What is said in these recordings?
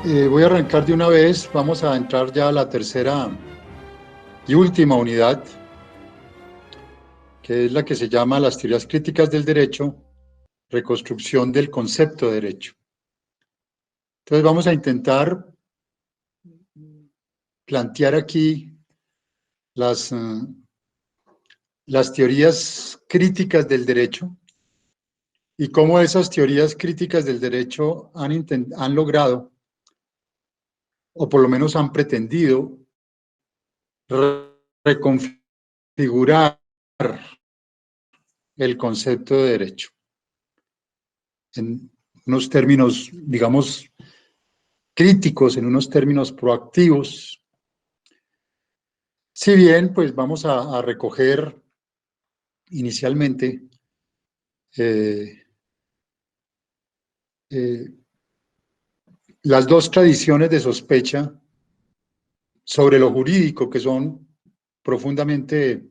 Voy a arrancar de una vez, vamos a entrar ya a la tercera y última unidad, que es la que se llama las teorías críticas del derecho, reconstrucción del concepto de derecho. Entonces vamos a intentar plantear aquí las teorías críticas del derecho y cómo esas teorías críticas del derecho han logrado, o por lo menos han pretendido, reconfigurar el concepto de derecho en unos términos, digamos, críticos, en unos términos proactivos. Si bien, pues vamos a recoger inicialmente las dos tradiciones de sospecha sobre lo jurídico que son profundamente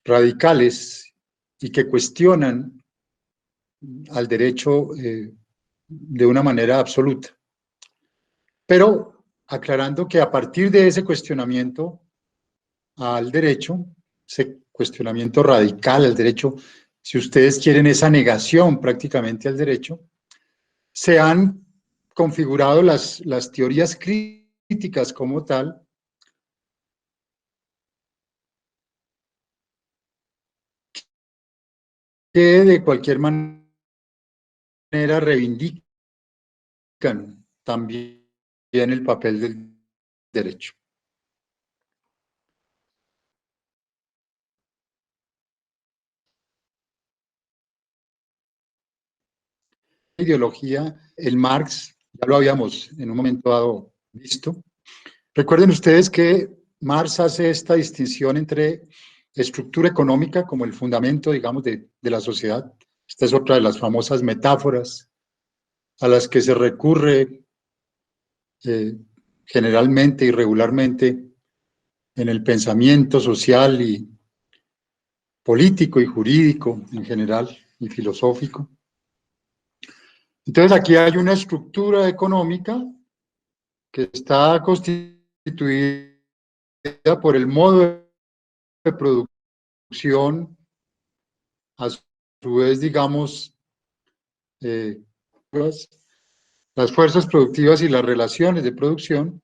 radicales y que cuestionan al derecho de una manera absoluta. Pero aclarando que a partir de ese cuestionamiento al derecho, ese cuestionamiento radical al derecho, si ustedes quieren esa negación prácticamente al derecho, se han configurado las teorías críticas como tal, que de cualquier manera reivindican también el papel del derecho. Ideología, el Marx, ya lo habíamos en un momento dado visto. Recuerden ustedes que Marx hace esta distinción entre estructura económica como el fundamento, digamos, de la sociedad. Esta es otra de las famosas metáforas a las que se recurre generalmente y regularmente en el pensamiento social y político y jurídico en general y filosófico. Entonces aquí hay una estructura económica que está constituida por el modo de producción, a su vez, digamos, las fuerzas productivas y las relaciones de producción,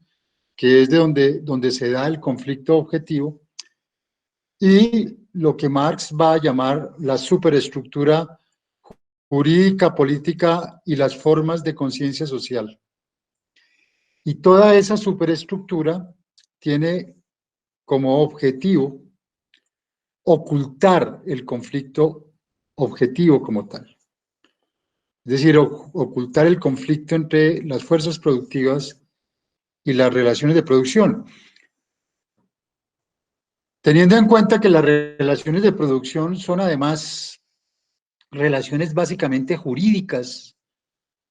que es de donde se da el conflicto objetivo, y lo que Marx va a llamar la superestructura jurídica, política y las formas de conciencia social. Y toda esa superestructura tiene como objetivo ocultar el conflicto objetivo como tal. Es decir, ocultar el conflicto entre las fuerzas productivas y las relaciones de producción. Teniendo en cuenta que las relaciones de producción son además relaciones básicamente jurídicas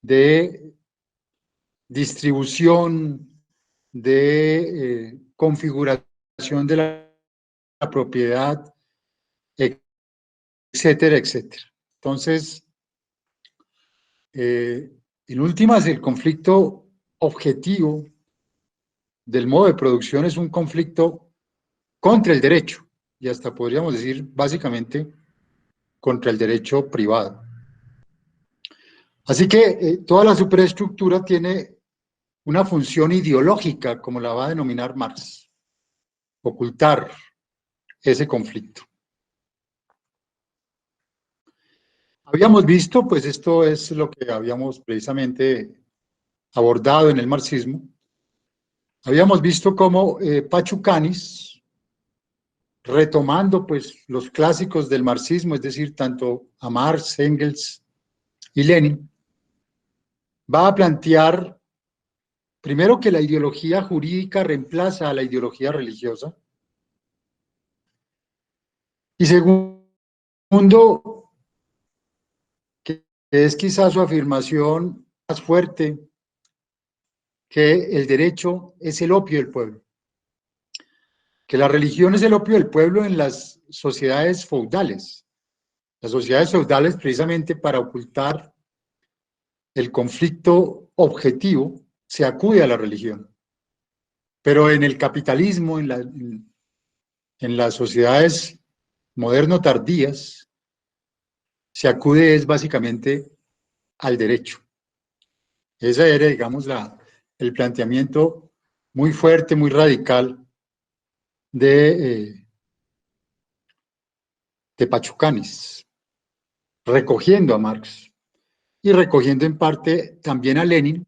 de distribución, de configuración de la propiedad, etcétera, etcétera. Entonces, en últimas, el conflicto objetivo del modo de producción es un conflicto contra el derecho, y hasta podríamos decir básicamente contra el derecho privado. Así que toda la superestructura tiene una función ideológica, como la va a denominar Marx, ocultar ese conflicto. Habíamos visto, pues esto es lo que habíamos precisamente abordado en el marxismo, habíamos visto cómo Pachucanis, retomando pues los clásicos del marxismo, es decir, tanto a Marx, Engels y Lenin, va a plantear primero que la ideología jurídica reemplaza a la ideología religiosa, y segundo, que es quizás su afirmación más fuerte, que el derecho es el opio del pueblo, que la religión es el opio del pueblo en las sociedades feudales. Las sociedades feudales, precisamente para ocultar el conflicto objetivo, se acude a la religión. Pero en el capitalismo, en las sociedades moderno-tardías, se acude es básicamente al derecho. Ese era, digamos, el planteamiento muy fuerte, muy radical de Pachucanes, recogiendo a Marx y recogiendo en parte también a Lenin,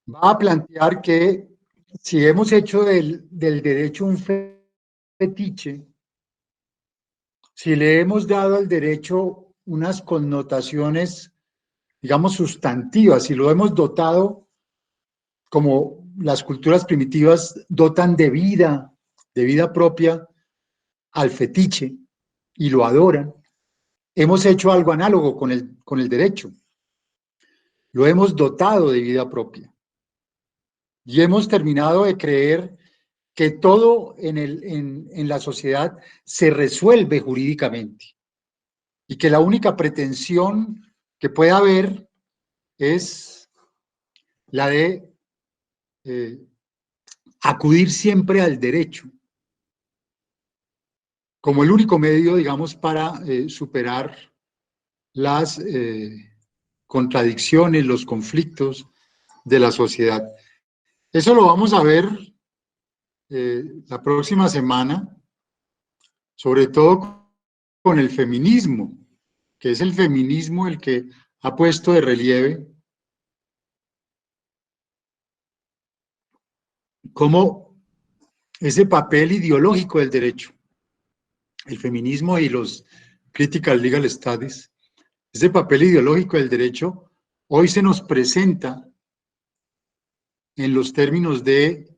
va a plantear que si hemos hecho del derecho un fetiche, si le hemos dado al derecho unas connotaciones, digamos, sustantivas, si lo hemos dotado como las culturas primitivas dotan de vida propia al fetiche y lo adoran, hemos hecho algo análogo con el derecho. Lo hemos dotado de vida propia. Y hemos terminado de creer que todo en la sociedad se resuelve jurídicamente y que la única pretensión que puede haber es la de acudir siempre al derecho como el único medio, digamos, para superar las contradicciones, los conflictos de la sociedad. Eso lo vamos a ver la próxima semana, sobre todo con el feminismo, que es el feminismo el que ha puesto de relieve cómo ese papel ideológico del derecho, el feminismo y los critical legal studies, ese papel ideológico del derecho hoy se nos presenta en los términos de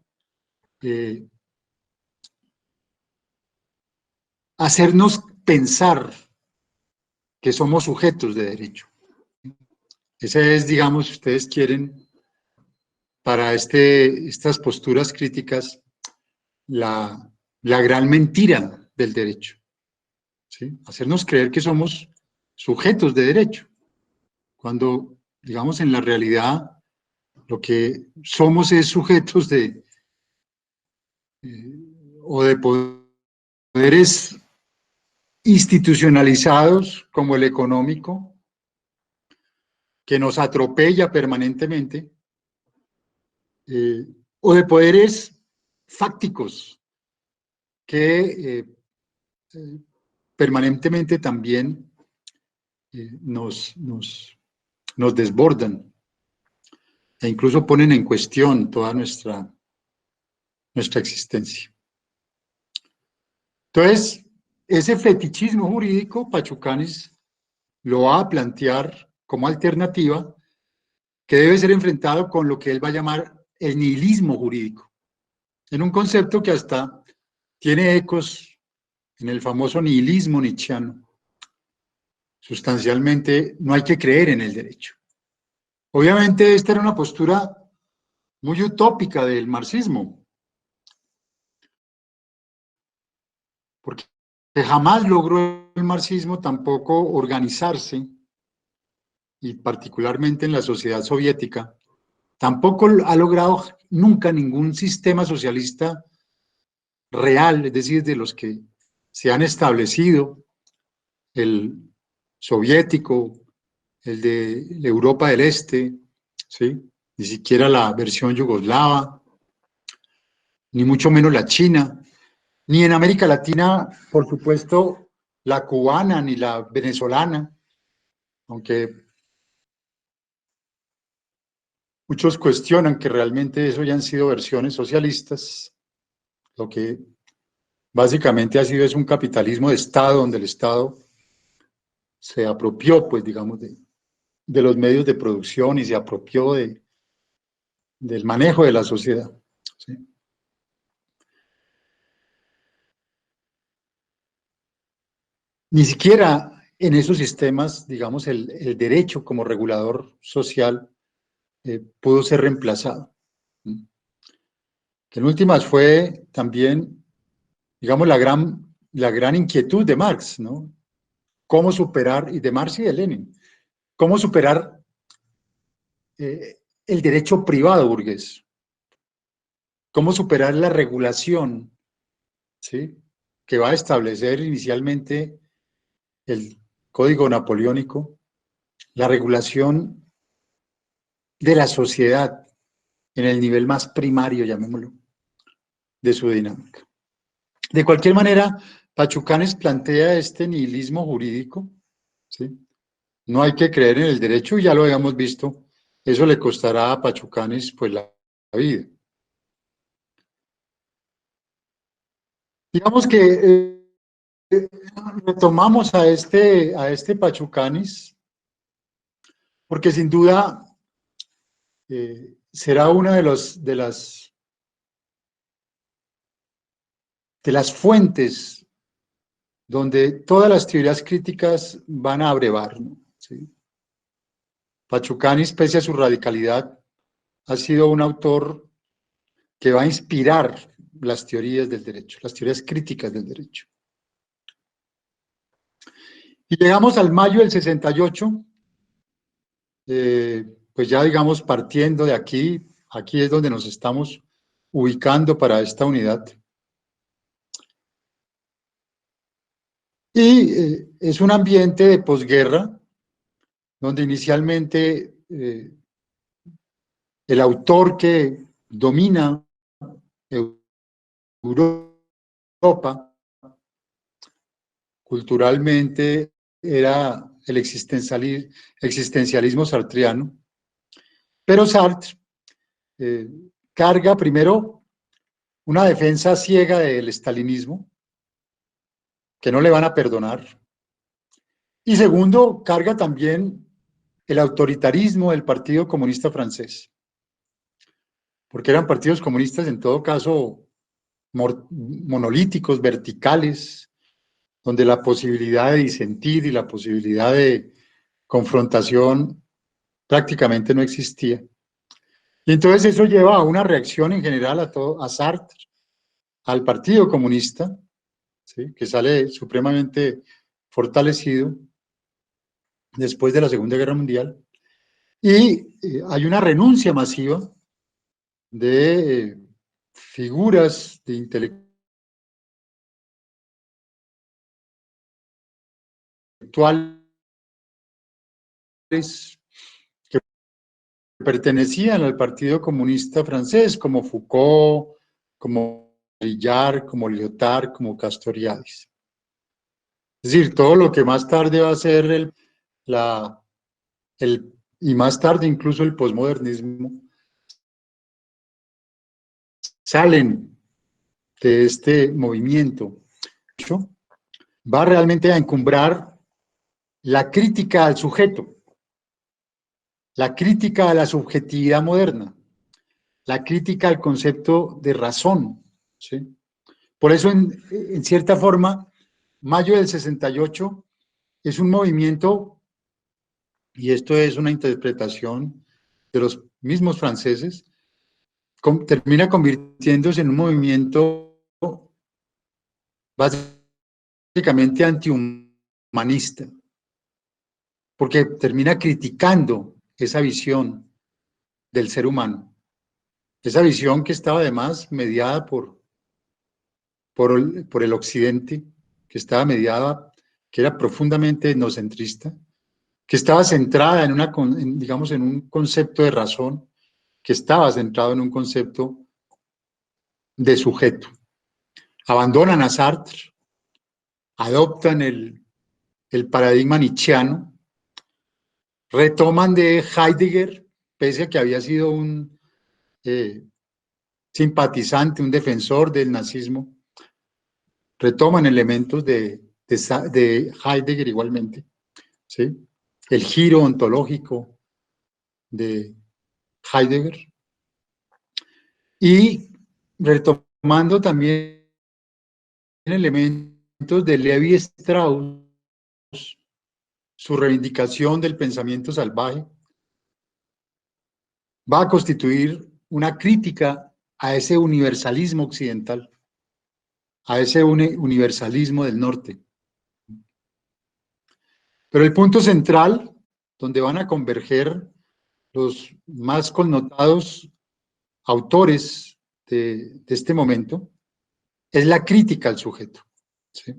hacernos pensar que somos sujetos de derecho. Esa es, digamos, si ustedes quieren, para estas posturas críticas, la gran mentira del derecho. ¿Sí? Hacernos creer que somos sujetos de derecho, cuando, digamos, en la realidad lo que somos es sujetos o de poderes institucionalizados como el económico, que nos atropella permanentemente, o de poderes fácticos que permanentemente también nos desbordan e incluso ponen en cuestión toda nuestra existencia. Entonces, ese fetichismo jurídico, Pachucanes lo va a plantear como alternativa que debe ser enfrentado con lo que él va a llamar el nihilismo jurídico, en un concepto que hasta tiene ecos en el famoso nihilismo nietzscheano. Sustancialmente, no hay que creer en el derecho. Obviamente, esta era una postura muy utópica del marxismo, porque jamás logró el marxismo tampoco organizarse, y particularmente en la sociedad soviética, tampoco ha logrado nunca ningún sistema socialista real, es decir, de los que se han establecido, el soviético, el de Europa del Este, ¿sí? Ni siquiera la versión yugoslava, ni mucho menos la China, ni en América Latina, por supuesto, la cubana ni la venezolana, aunque muchos cuestionan que realmente eso ya han sido versiones socialistas. Lo que básicamente ha sido es un capitalismo de Estado, donde el Estado se apropió, pues, digamos, de los medios de producción y se apropió del manejo de la sociedad. ¿Sí? Ni siquiera en esos sistemas, digamos, el derecho como regulador social pudo ser reemplazado. ¿Sí? Que en últimas fue también, digamos, la gran inquietud de Marx, ¿no? Cómo superar, y de Marx y de Lenin, cómo superar el derecho privado burgués, cómo superar la regulación, ¿sí?, que va a establecer inicialmente el Código Napoleónico, la regulación de la sociedad en el nivel más primario, llamémoslo, de su dinámica. De cualquier manera, Pachucanes plantea este nihilismo jurídico, ¿sí? No hay que creer en el derecho, ya lo habíamos visto, eso le costará a Pachucanes pues la vida. Digamos que retomamos a este Pachucanes, porque sin duda será una de las fuentes donde todas las teorías críticas van a abrevar, ¿no? ¿Sí? Pachucanes, pese a su radicalidad, ha sido un autor que va a inspirar las teorías del derecho, las teorías críticas del derecho. Y llegamos al mayo del 68, pues ya digamos partiendo de aquí, aquí es donde nos estamos ubicando para esta unidad. Y es un ambiente de posguerra, donde inicialmente el autor que domina Europa culturalmente era el existencialismo sartreano, pero Sartre carga primero una defensa ciega del estalinismo, que no le van a perdonar, y segundo, carga también el autoritarismo del Partido Comunista Francés, porque eran partidos comunistas en todo caso monolíticos, verticales, donde la posibilidad de disentir y la posibilidad de confrontación prácticamente no existía. Y entonces eso lleva a una reacción en general a Sartre, al Partido Comunista, ¿sí?, que sale supremamente fortalecido después de la Segunda Guerra Mundial, y hay una renuncia masiva de figuras de intelectuales que pertenecían al Partido Comunista Francés, como Foucault, como Villard, como Lyotard, como Castoriadis. Es decir, todo lo que más tarde va a ser y más tarde incluso el posmodernismo, salen de este movimiento. Va realmente a encumbrar la crítica al sujeto, la crítica a la subjetividad moderna, la crítica al concepto de razón, ¿sí? Por eso, en cierta forma, mayo del 68 es un movimiento, y esto es una interpretación de los mismos franceses, termina convirtiéndose en un movimiento básicamente antihumanista, porque termina criticando esa visión del ser humano, esa visión que estaba además mediada por el occidente, que estaba mediada, que era profundamente etnocentrista, que estaba centrada digamos, en un concepto de razón, que estaba centrado en un concepto de sujeto. Abandonan a Sartre, adoptan el paradigma nietzscheano, retoman de Heidegger, pese a que había sido un simpatizante, un defensor del nazismo, retoman elementos de Heidegger igualmente, ¿sí? El giro ontológico de Heidegger, y retomando también elementos de Levi Strauss, su reivindicación del pensamiento salvaje, va a constituir una crítica a ese universalismo occidental, a ese universalismo del norte. Pero el punto central, donde van a converger los más connotados autores de este momento, es la crítica al sujeto, ¿sí?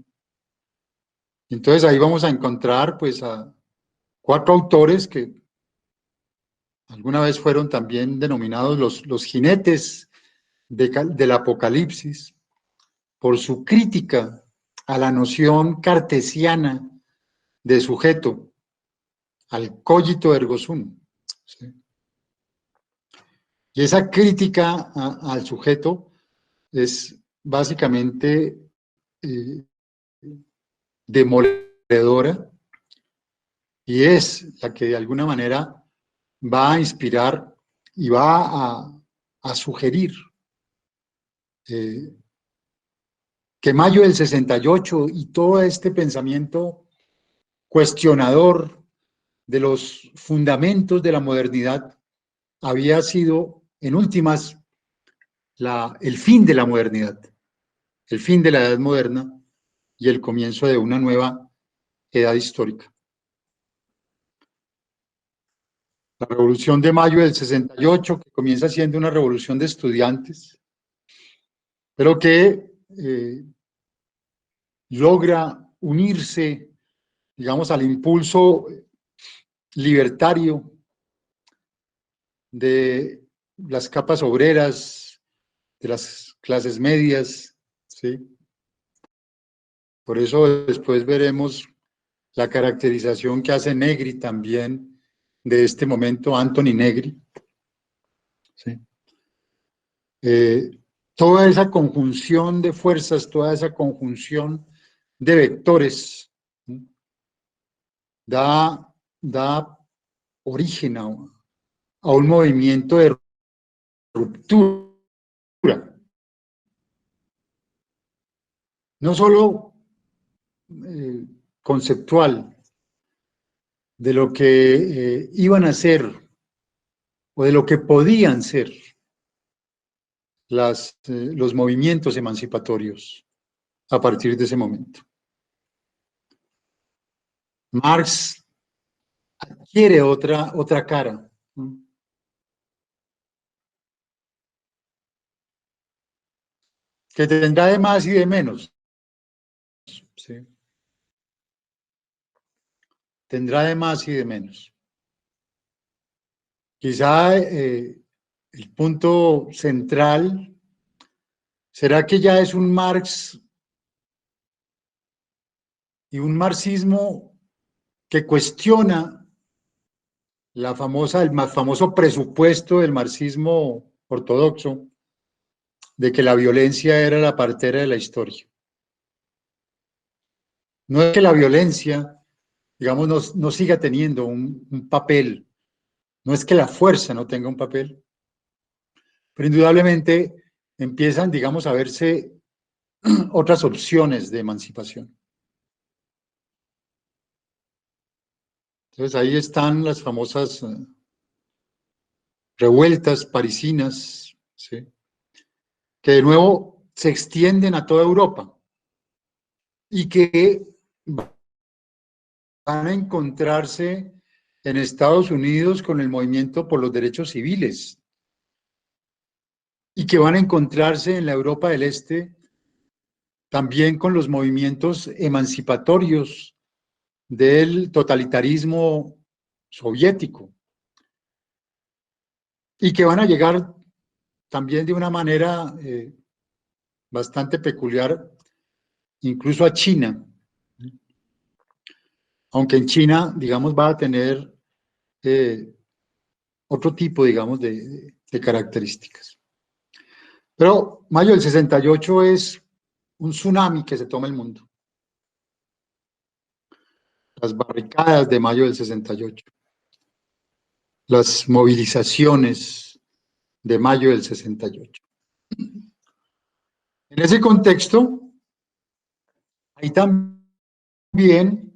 Entonces ahí vamos a encontrar pues a 4 autores que alguna vez fueron también denominados los jinetes del Apocalipsis, por su crítica a la noción cartesiana de sujeto, al cogito ergo sum, ¿sí? Y esa crítica al sujeto es básicamente demoledora, y es la que de alguna manera va a inspirar y va a sugerir que Mayo del 68 y todo este pensamiento cuestionador de los fundamentos de la modernidad había sido, en últimas, el fin de la modernidad, el fin de la edad moderna y el comienzo de una nueva edad histórica. La Revolución de Mayo del 68, que comienza siendo una revolución de estudiantes, pero que logra unirse, digamos, al impulso libertario de las capas obreras, de las clases medias, ¿sí? Por eso después veremos la caracterización que hace Negri también de este momento, Anthony Negri, ¿sí? Toda esa conjunción de fuerzas, toda esa conjunción de vectores, ¿sí? da origen a un movimiento de ruptura, no solo conceptual, de lo que iban a ser o de lo que podían ser los movimientos emancipatorios a partir de ese momento. Marx adquiere otra cara, ¿no? Que tendrá de más y de menos, ¿sí? Tendrá de más y de menos. Quizá el punto central será que ya es un Marx y un marxismo que cuestiona el más famoso presupuesto del marxismo ortodoxo de que la violencia era la partera de la historia. No es que la violencia, digamos, no siga teniendo un papel, no es que la fuerza no tenga un papel, pero indudablemente empiezan, digamos, a verse otras opciones de emancipación. Entonces ahí están las famosas revueltas parisinas, ¿sí? Que de nuevo se extienden a toda Europa y que van a encontrarse en Estados Unidos con el movimiento por los derechos civiles y que van a encontrarse en la Europa del Este también con los movimientos emancipatorios del totalitarismo soviético y que van a llegar también de una manera bastante peculiar incluso a China, aunque en China, digamos, va a tener otro tipo, digamos, de características. Pero mayo del 68 es un tsunami que se toma el mundo. Las barricadas de mayo del 68, las movilizaciones de mayo del 68. En ese contexto, hay también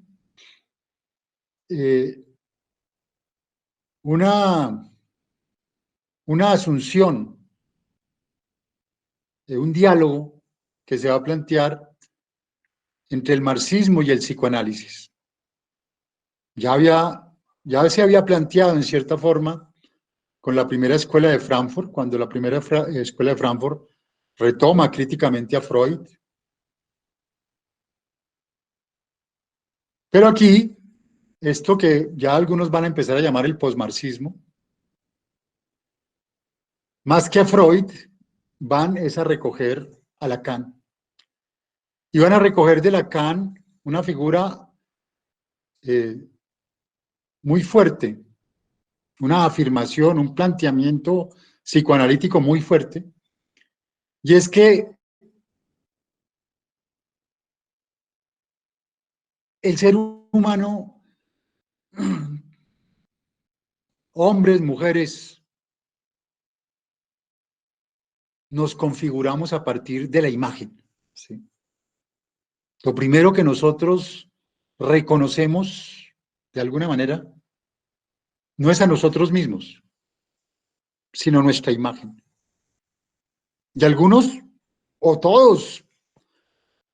una asunción, un diálogo que se va a plantear entre el marxismo y el psicoanálisis. Ya se había planteado en cierta forma con la primera escuela de Frankfurt, cuando la primera escuela de Frankfurt retoma críticamente a Freud. Pero aquí, esto que ya algunos van a empezar a llamar el posmarxismo, más que a Freud, van es a recoger a Lacan. Y van a recoger de Lacan una figura muy fuerte, una afirmación, un planteamiento psicoanalítico muy fuerte, y es que el ser humano, hombres, mujeres, nos configuramos a partir de la imagen. ¿Sí? Lo primero que nosotros reconocemos, de alguna manera, no es a nosotros mismos, sino nuestra imagen. Y algunos, o todos,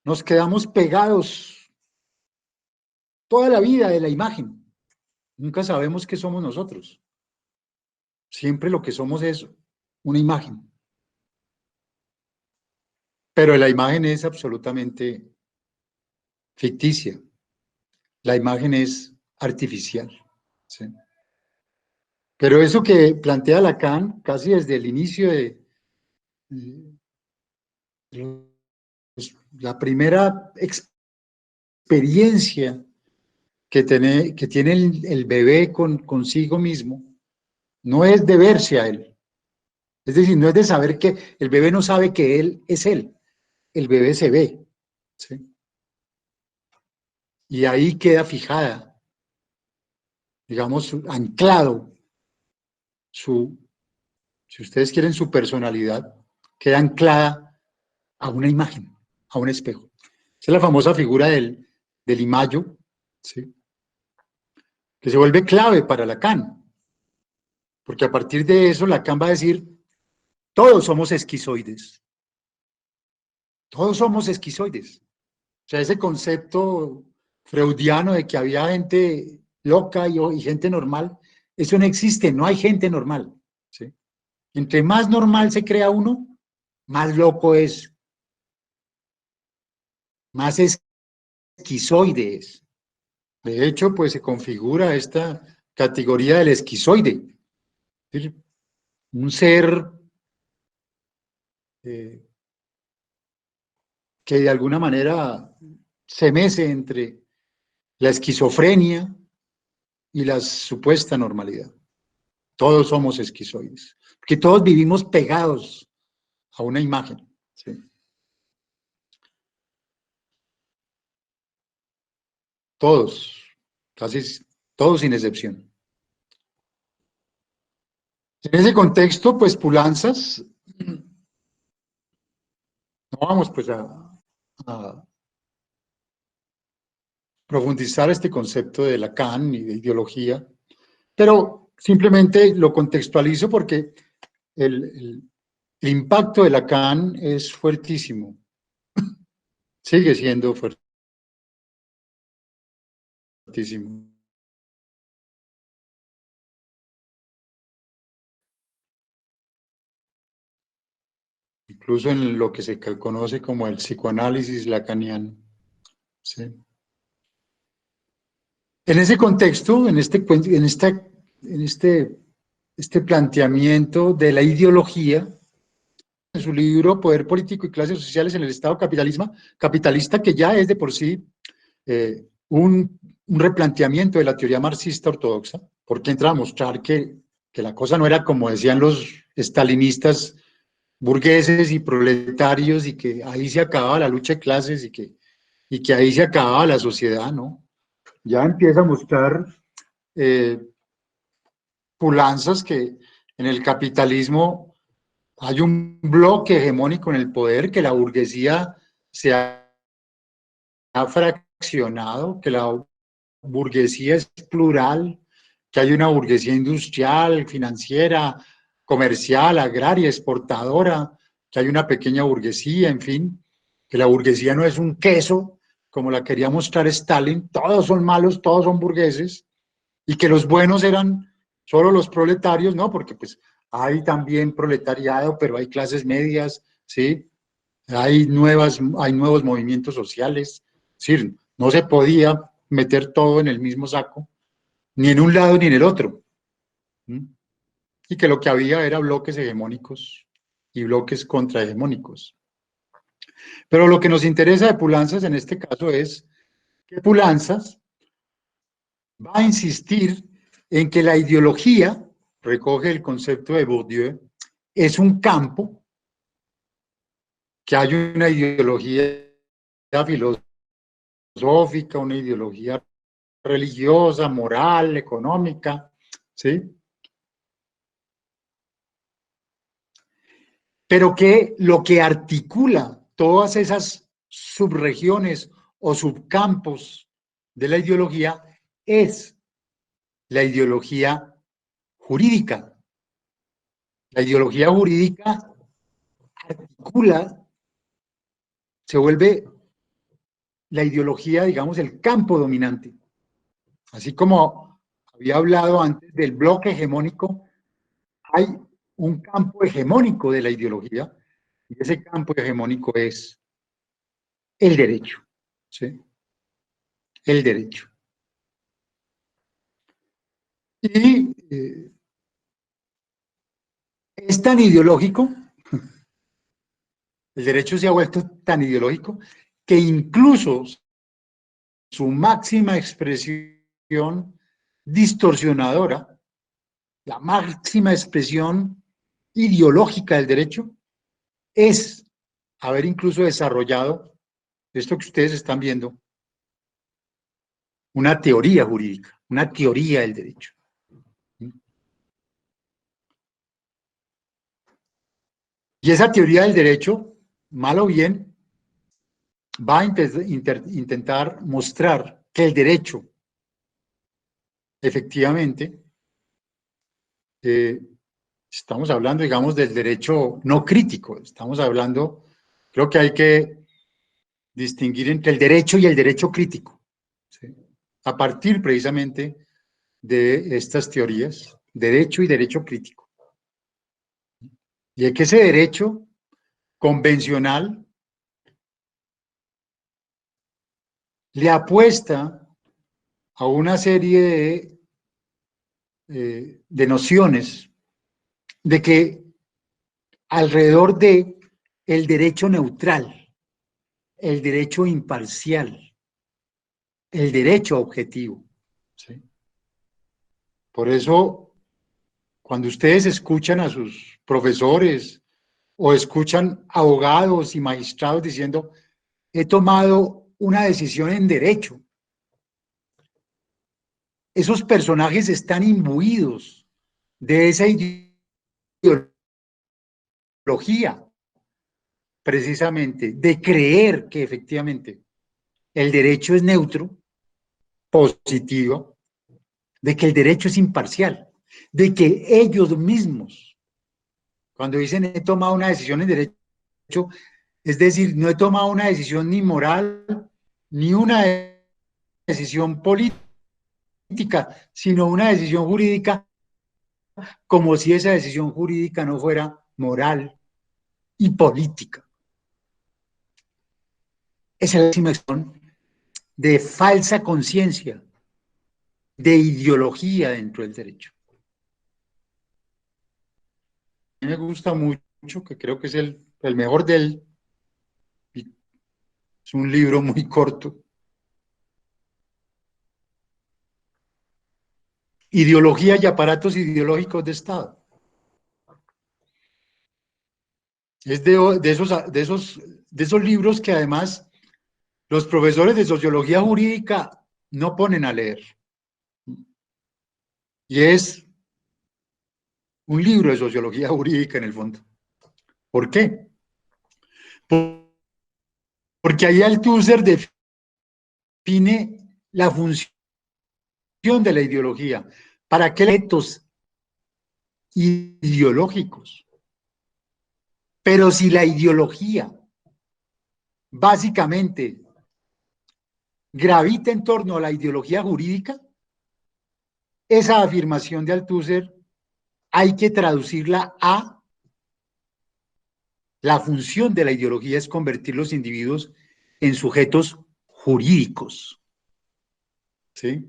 nos quedamos pegados toda la vida de la imagen. Nunca sabemos qué somos nosotros. Siempre lo que somos es una imagen. Pero la imagen es absolutamente ficticia. La imagen es artificial. ¿Sí? Pero eso que plantea Lacan, casi desde el inicio de la primera experiencia que tiene el bebé consigo mismo, no es de verse a él. Es decir, no es de saber que el bebé no sabe que él es él. El bebé se ve. ¿Sí? Y ahí queda fijada, digamos, anclado si ustedes quieren, su personalidad, queda anclada a una imagen, a un espejo. Esa es la famosa figura del imayo, ¿sí? Que se vuelve clave para Lacan, porque a partir de eso Lacan va a decir, todos somos esquizoides. Todos somos esquizoides. O sea, ese concepto freudiano de que había gente loca y gente normal, eso no existe, no hay gente normal. ¿Sí? Entre más normal se crea uno, más loco es, más esquizoide es. De hecho, pues se configura esta categoría del esquizoide. Es decir, un ser que de alguna manera se mece entre la esquizofrenia y la supuesta normalidad. Todos somos esquizoides, porque todos vivimos pegados a una imagen. ¿Sí? Todos, casi todos sin excepción. En ese contexto, pues Pulanzas, no vamos pues a profundizar este concepto de Lacan y de ideología, pero simplemente lo contextualizo porque el impacto de Lacan es fuertísimo, sigue siendo fuertísimo. Incluso en lo que se conoce como el psicoanálisis lacaniano. ¿Sí? En ese contexto, este planteamiento de la ideología, en su libro Poder Político y Clases Sociales en el Estado capitalista, que ya es de por sí un replanteamiento de la teoría marxista ortodoxa, porque entra a mostrar que la cosa no era como decían los estalinistas, burgueses y proletarios, y que ahí se acababa la lucha de clases y que ahí se acababa la sociedad, ¿no? Ya empieza a mostrar pulanzas que en el capitalismo hay un bloque hegemónico en el poder, que la burguesía se ha fraccionado, que la burguesía es plural, que hay una burguesía industrial, financiera, comercial, agraria, exportadora, que hay una pequeña burguesía, en fin, que la burguesía no es un queso, como la quería mostrar Stalin, todos son malos, todos son burgueses, y que los buenos eran solo los proletarios, no, porque pues hay también proletariado, pero hay clases medias, ¿sí? Hay nuevos movimientos sociales, es decir, no se podía meter todo en el mismo saco, ni en un lado ni en el otro. ¿Mm? Y que lo que había era bloques hegemónicos y bloques contrahegemónicos. Pero lo que nos interesa de Pulanzas en este caso es que Pulanzas va a insistir en que la ideología, recoge el concepto de Bourdieu, es un campo, que hay una ideología filosófica, una ideología religiosa, moral, económica, ¿sí? Pero que lo que articula todas esas subregiones o subcampos de la ideología es la ideología jurídica. La ideología jurídica articula, se vuelve la ideología, digamos, el campo dominante. Así como había hablado antes del bloque hegemónico, hay un campo hegemónico de la ideología, y ese campo hegemónico es el derecho, ¿sí? El derecho. Y es tan ideológico, el derecho se ha vuelto tan ideológico, que incluso su máxima expresión distorsionadora, la máxima expresión ideológica del derecho, es haber incluso desarrollado esto que ustedes están viendo, una teoría jurídica, una teoría del derecho. Y esa teoría del derecho, mal o bien, va a intentar mostrar que el derecho, efectivamente, estamos hablando, digamos, del derecho no crítico, estamos hablando, creo que hay que distinguir entre el derecho y el derecho crítico, ¿sí? A partir precisamente de estas teorías, derecho y derecho crítico. Y es que ese derecho convencional le apuesta a una serie de nociones de que alrededor de el derecho neutral, el derecho imparcial, el derecho objetivo, ¿sí? Por eso, cuando ustedes escuchan a sus profesores o escuchan abogados y magistrados diciendo, he tomado una decisión en derecho, esos personajes están imbuidos de esa ideología, precisamente, de creer que efectivamente el derecho es neutro, positivo, de que el derecho es imparcial, de que ellos mismos, cuando dicen he tomado una decisión en derecho, es decir, no he tomado una decisión ni moral, ni una decisión política, sino una decisión jurídica, como si esa decisión jurídica no fuera moral y política. Esa es la máxima expresión de falsa conciencia, de ideología dentro del derecho. A mí me gusta mucho, que creo que es el mejor de él, es un libro muy corto, Ideología y aparatos ideológicos de Estado. Es de esos libros que además los profesores de sociología jurídica no ponen a leer. Y es un libro de sociología jurídica en el fondo. ¿Por qué? Porque ahí Althusser define la función de la ideología. ¿Para qué retos ideológicos? Pero si la ideología básicamente gravita en torno a la ideología jurídica, esa afirmación de Althusser hay que traducirla a la función de la ideología es convertir los individuos en sujetos jurídicos. ¿Sí?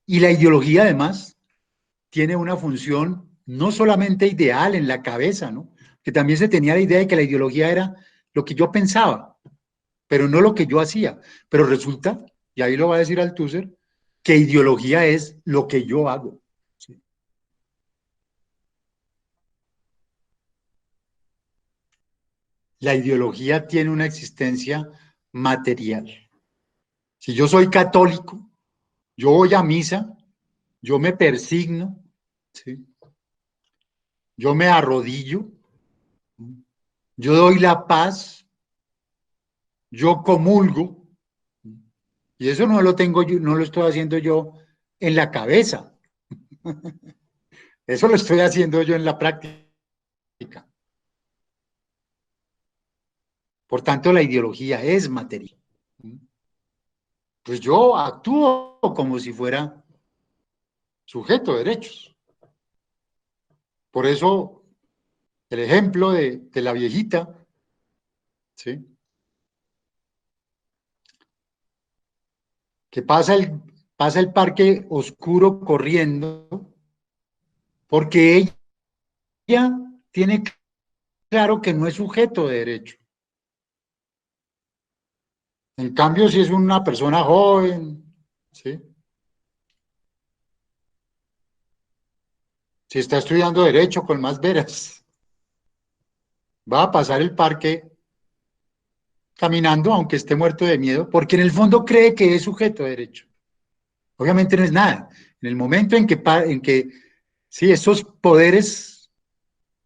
Y la ideología, además, tiene una función no solamente ideal en la cabeza, ¿no? Que también se tenía la idea de que la ideología era lo que yo pensaba, pero no lo que yo hacía. Pero resulta, y ahí lo va a decir Althusser, que ideología es lo que yo hago. ¿Sí? La ideología tiene una existencia material. Si yo soy católico, yo voy a misa, yo me persigno, ¿sí? Yo me arrodillo, yo doy la paz, yo comulgo, y eso no lo tengo yo, no lo estoy haciendo yo en la cabeza, eso lo estoy haciendo yo en la práctica. Por tanto, la ideología es materia. Pues yo actúo como si fuera sujeto de derechos. Por eso, el ejemplo de la viejita, ¿sí? Que pasa el parque oscuro corriendo, porque ella tiene claro que no es sujeto de derecho. En cambio, si es una persona joven, ¿sí? Si está estudiando derecho con más veras, va a pasar el parque caminando, aunque esté muerto de miedo, porque en el fondo cree que es sujeto de derecho. Obviamente no es nada. En el momento en que sí, esos poderes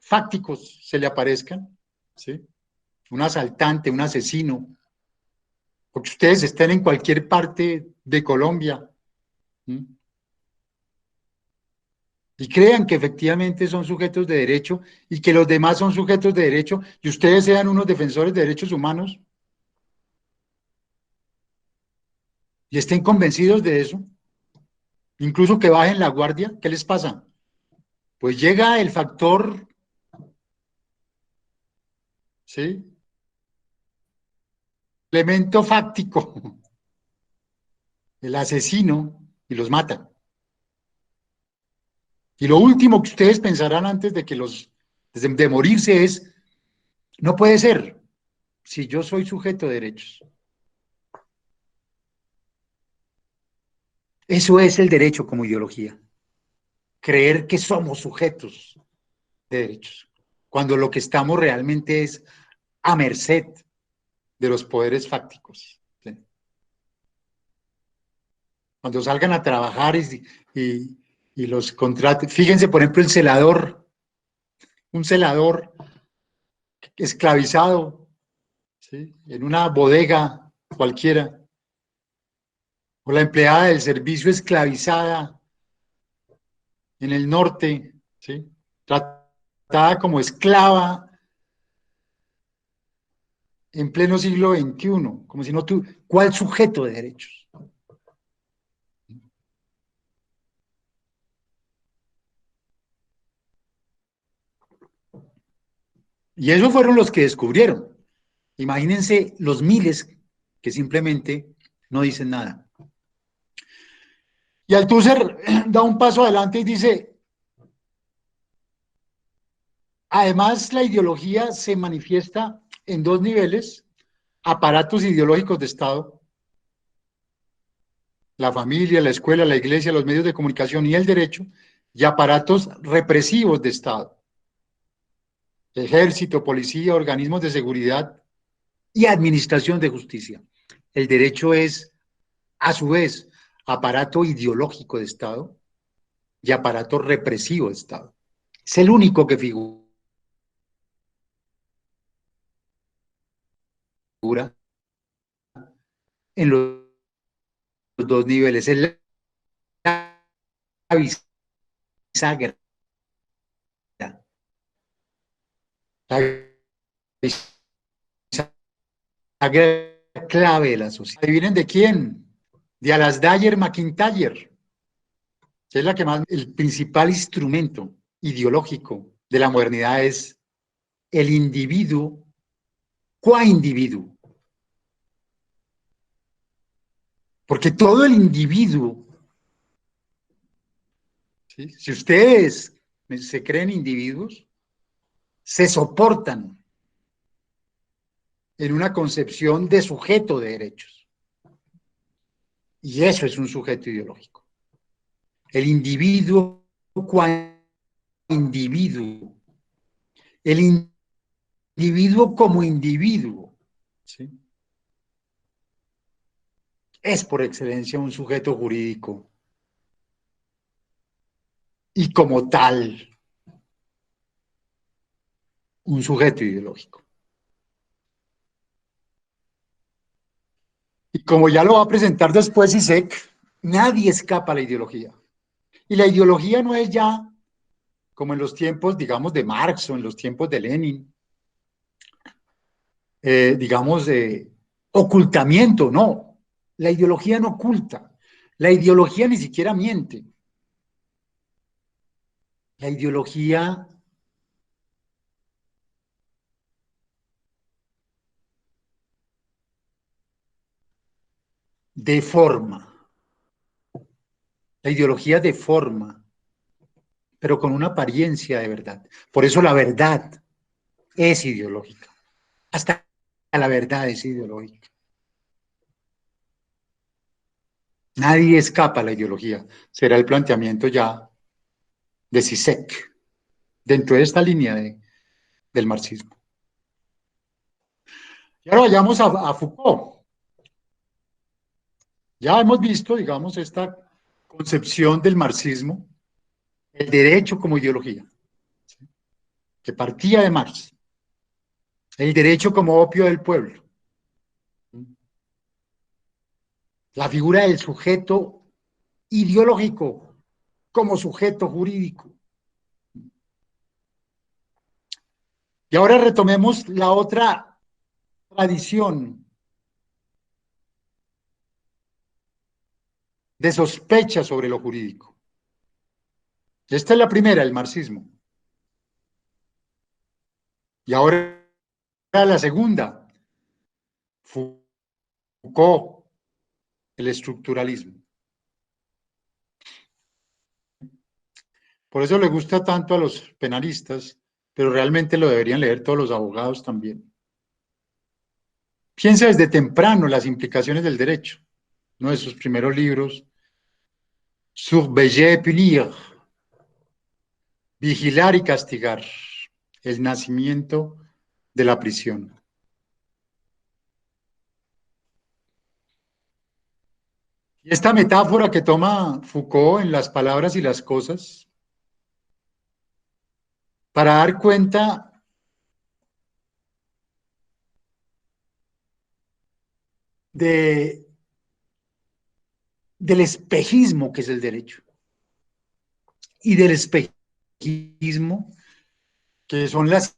fácticos se le aparezcan, ¿sí? Un asaltante, un asesino, porque ustedes están en cualquier parte de Colombia, ¿sí? Y crean que efectivamente son sujetos de derecho y que los demás son sujetos de derecho y ustedes sean unos defensores de derechos humanos y estén convencidos de eso, incluso que bajen la guardia, ¿qué les pasa? Pues llega el factor, ¿sí? Elemento fáctico, el asesino, y los mata. Y lo último que ustedes pensarán antes de que de morirse es, no puede ser, si yo soy sujeto de derechos. Eso es el derecho como ideología, creer que somos sujetos de derechos, cuando lo que estamos realmente es a merced de los poderes fácticos. ¿Sí? Cuando salgan a trabajar y, y los contraten, fíjense, por ejemplo, el celador, un celador esclavizado, ¿sí? En una bodega cualquiera, o la empleada del servicio esclavizada en el norte, ¿sí? Tratada como esclava en pleno siglo XXI, como si no tuviera, ¿cuál sujeto de derechos? Y esos fueron los que descubrieron. Imagínense los miles que simplemente no dicen nada. Y Althusser da un paso adelante y dice, además la ideología se manifiesta en dos niveles, aparatos ideológicos de Estado, la familia, la escuela, la iglesia, los medios de comunicación y el derecho, y aparatos represivos de Estado, ejército, policía, organismos de seguridad y administración de justicia. El derecho es, a su vez, aparato ideológico de Estado y aparato represivo de Estado. Es el único que figura en los dos niveles. Es la bisagra, la clave de la sociedad. ¿Adivinen de quién? De Alasdair MacIntyre, que es la que más, el principal instrumento ideológico de la modernidad es el individuo qua individuo. Porque todo el individuo, ¿sí? Si ustedes se creen individuos, se soportan en una concepción de sujeto de derechos. Y eso es un sujeto ideológico. El individuo qua individuo. El individuo como individuo, ¿sí? Es por excelencia un sujeto jurídico. Y como tal, un sujeto ideológico. Y como ya lo va a presentar después ISEC, nadie escapa a la ideología. Y la ideología no es ya como en los tiempos, digamos, de Marx o en los tiempos de Lenin, digamos, de ocultamiento, no. La ideología no oculta. La ideología ni siquiera miente. La ideología deforma. La ideología deforma, pero con una apariencia de verdad. Por eso la verdad es ideológica. Hasta la verdad es ideológica. Nadie escapa a la ideología. Será el planteamiento ya de Zizek, dentro de esta línea del marxismo. Y ahora vayamos a Foucault. Ya hemos visto, digamos, esta concepción del marxismo, el derecho como ideología, que partía de Marx, el derecho como opio del pueblo, la figura del sujeto ideológico como sujeto jurídico. Y ahora retomemos la otra tradición de sospecha sobre lo jurídico. Esta es la primera, el marxismo. Y ahora la segunda, Foucault, el estructuralismo. Por eso le gusta tanto a los penalistas, pero realmente lo deberían leer todos los abogados también. Piensa desde temprano las implicaciones del derecho. Uno de sus primeros libros, Surveiller et punir, vigilar y castigar, el nacimiento de la prisión. Y esta metáfora que toma Foucault en las palabras y las cosas, para dar cuenta de, del espejismo que es el derecho y del espejismo que son las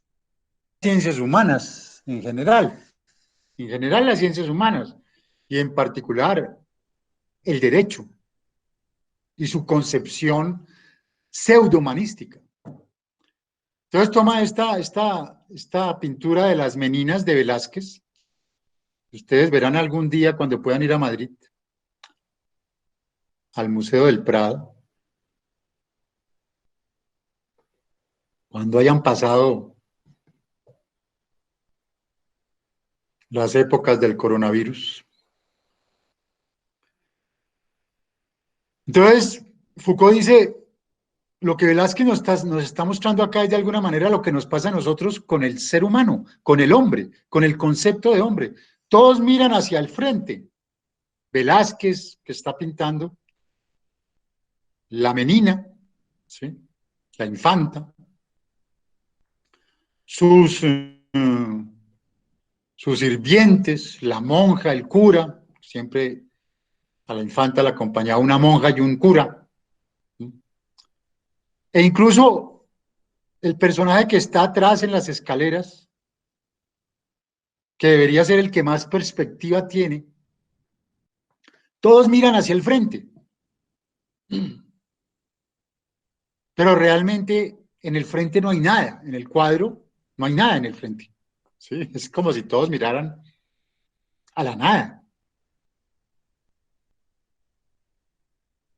ciencias humanas en general las ciencias humanas y en particular el derecho y su concepción pseudo-humanística. Entonces toma esta pintura de las meninas de Velázquez. Ustedes verán algún día cuando puedan ir a Madrid, al Museo del Prado, cuando hayan pasado las épocas del coronavirus. Entonces, Foucault dice, lo que Velázquez nos está mostrando acá es de alguna manera lo que nos pasa a nosotros con el ser humano, con el hombre, con el concepto de hombre. Todos miran hacia el frente. Velázquez, que está pintando, la menina, ¿sí? La infanta, sus, sus sirvientes, la monja, el cura, siempre a la infanta la acompañaba una monja y un cura. ¿Sí? E incluso el personaje que está atrás en las escaleras, que debería ser el que más perspectiva tiene, todos miran hacia el frente, pero realmente en el frente no hay nada, en el cuadro no hay nada en el frente. ¿Sí? Es como si todos miraran a la nada.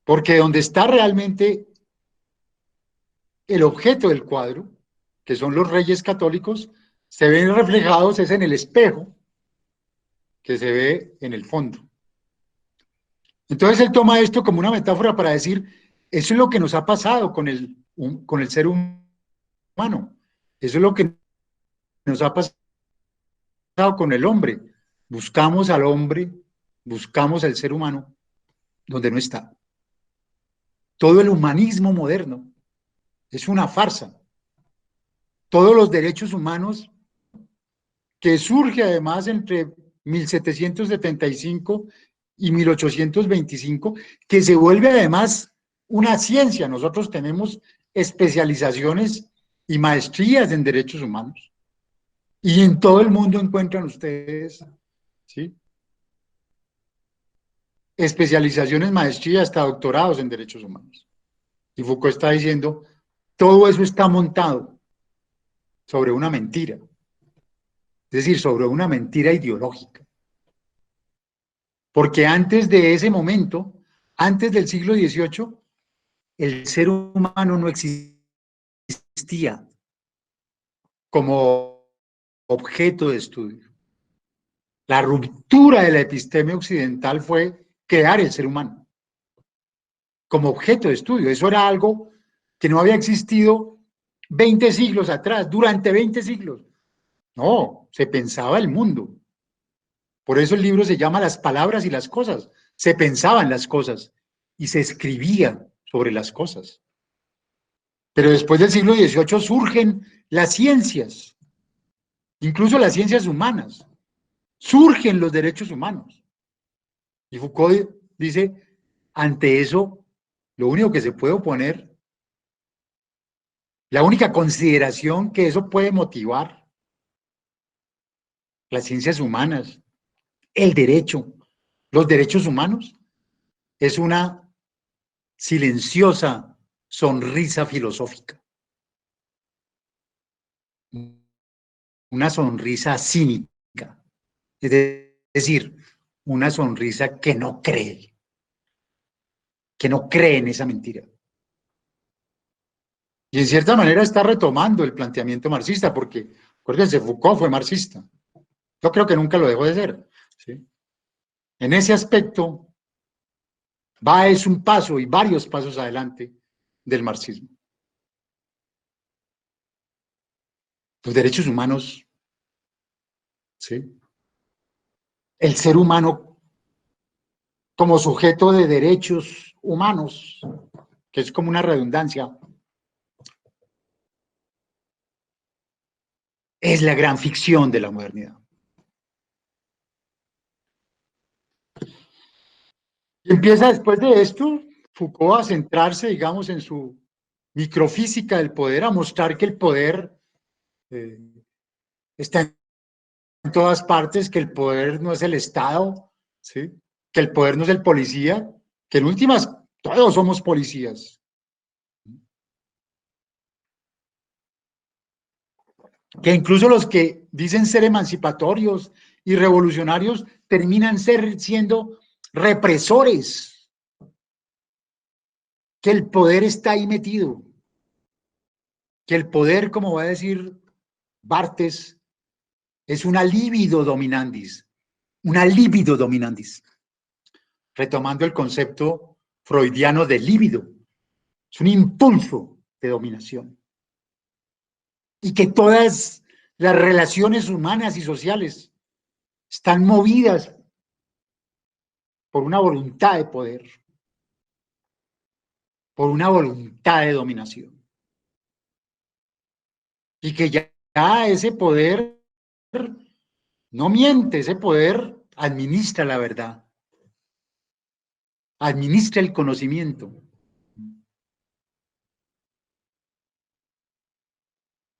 Porque donde está realmente el objeto del cuadro, que son los reyes católicos, se ven reflejados es en el espejo que se ve en el fondo. Entonces él toma esto como una metáfora para decir, eso es lo que nos ha pasado con el ser humano, eso es lo que nos ha pasado con el hombre. Buscamos al hombre, buscamos al ser humano donde no está. Todo el humanismo moderno es una farsa. Todos los derechos humanos que surge además entre 1775 y 1825, que se vuelve además una ciencia. Nosotros tenemos especializaciones y maestrías en derechos humanos. Y en todo el mundo encuentran ustedes, ¿sí? Especializaciones, maestrías, hasta doctorados en derechos humanos. Y Foucault está diciendo, todo eso está montado sobre una mentira, es decir, sobre una mentira ideológica. Porque antes de ese momento, antes del siglo XVIII, el ser humano no existía como objeto de estudio. La ruptura de la episteme occidental fue crear el ser humano como objeto de estudio. Eso era algo que no había existido 20 siglos atrás, durante 20 siglos. No, se pensaba el mundo. Por eso el libro se llama Las palabras y las cosas. Se pensaban las cosas y se escribía sobre las cosas. Pero después del siglo XVIII surgen las ciencias, incluso las ciencias humanas, surgen los derechos humanos. Y Foucault dice, ante eso, lo único que se puede oponer, la única consideración que eso puede motivar, las ciencias humanas, el derecho, los derechos humanos, es una silenciosa sonrisa filosófica, una sonrisa cínica, es decir, una sonrisa que no cree en esa mentira. Y en cierta manera está retomando el planteamiento marxista, porque, acuérdense, Foucault fue marxista. Yo creo que nunca lo dejó de ser. ¿Sí? En ese aspecto, es un paso y varios pasos adelante del marxismo. Los derechos humanos, ¿sí? El ser humano como sujeto de derechos humanos, que es como una redundancia, es la gran ficción de la modernidad. Y empieza después de esto, Foucault a centrarse, digamos, en su microfísica del poder, a mostrar que el poder eh, está en todas partes, que el poder no es el Estado, ¿sí? Que el poder no es el policía, que en últimas todos somos policías. Que incluso los que dicen ser emancipatorios y revolucionarios terminan siendo represores, que el poder está ahí metido, que el poder, como va a decir Barthes, es una libido dominandis, retomando el concepto freudiano de líbido, es un impulso de dominación. Y que todas las relaciones humanas y sociales están movidas por una voluntad de poder, por una voluntad de dominación. Y que ya ese poder no miente, ese poder administra la verdad, administra el conocimiento.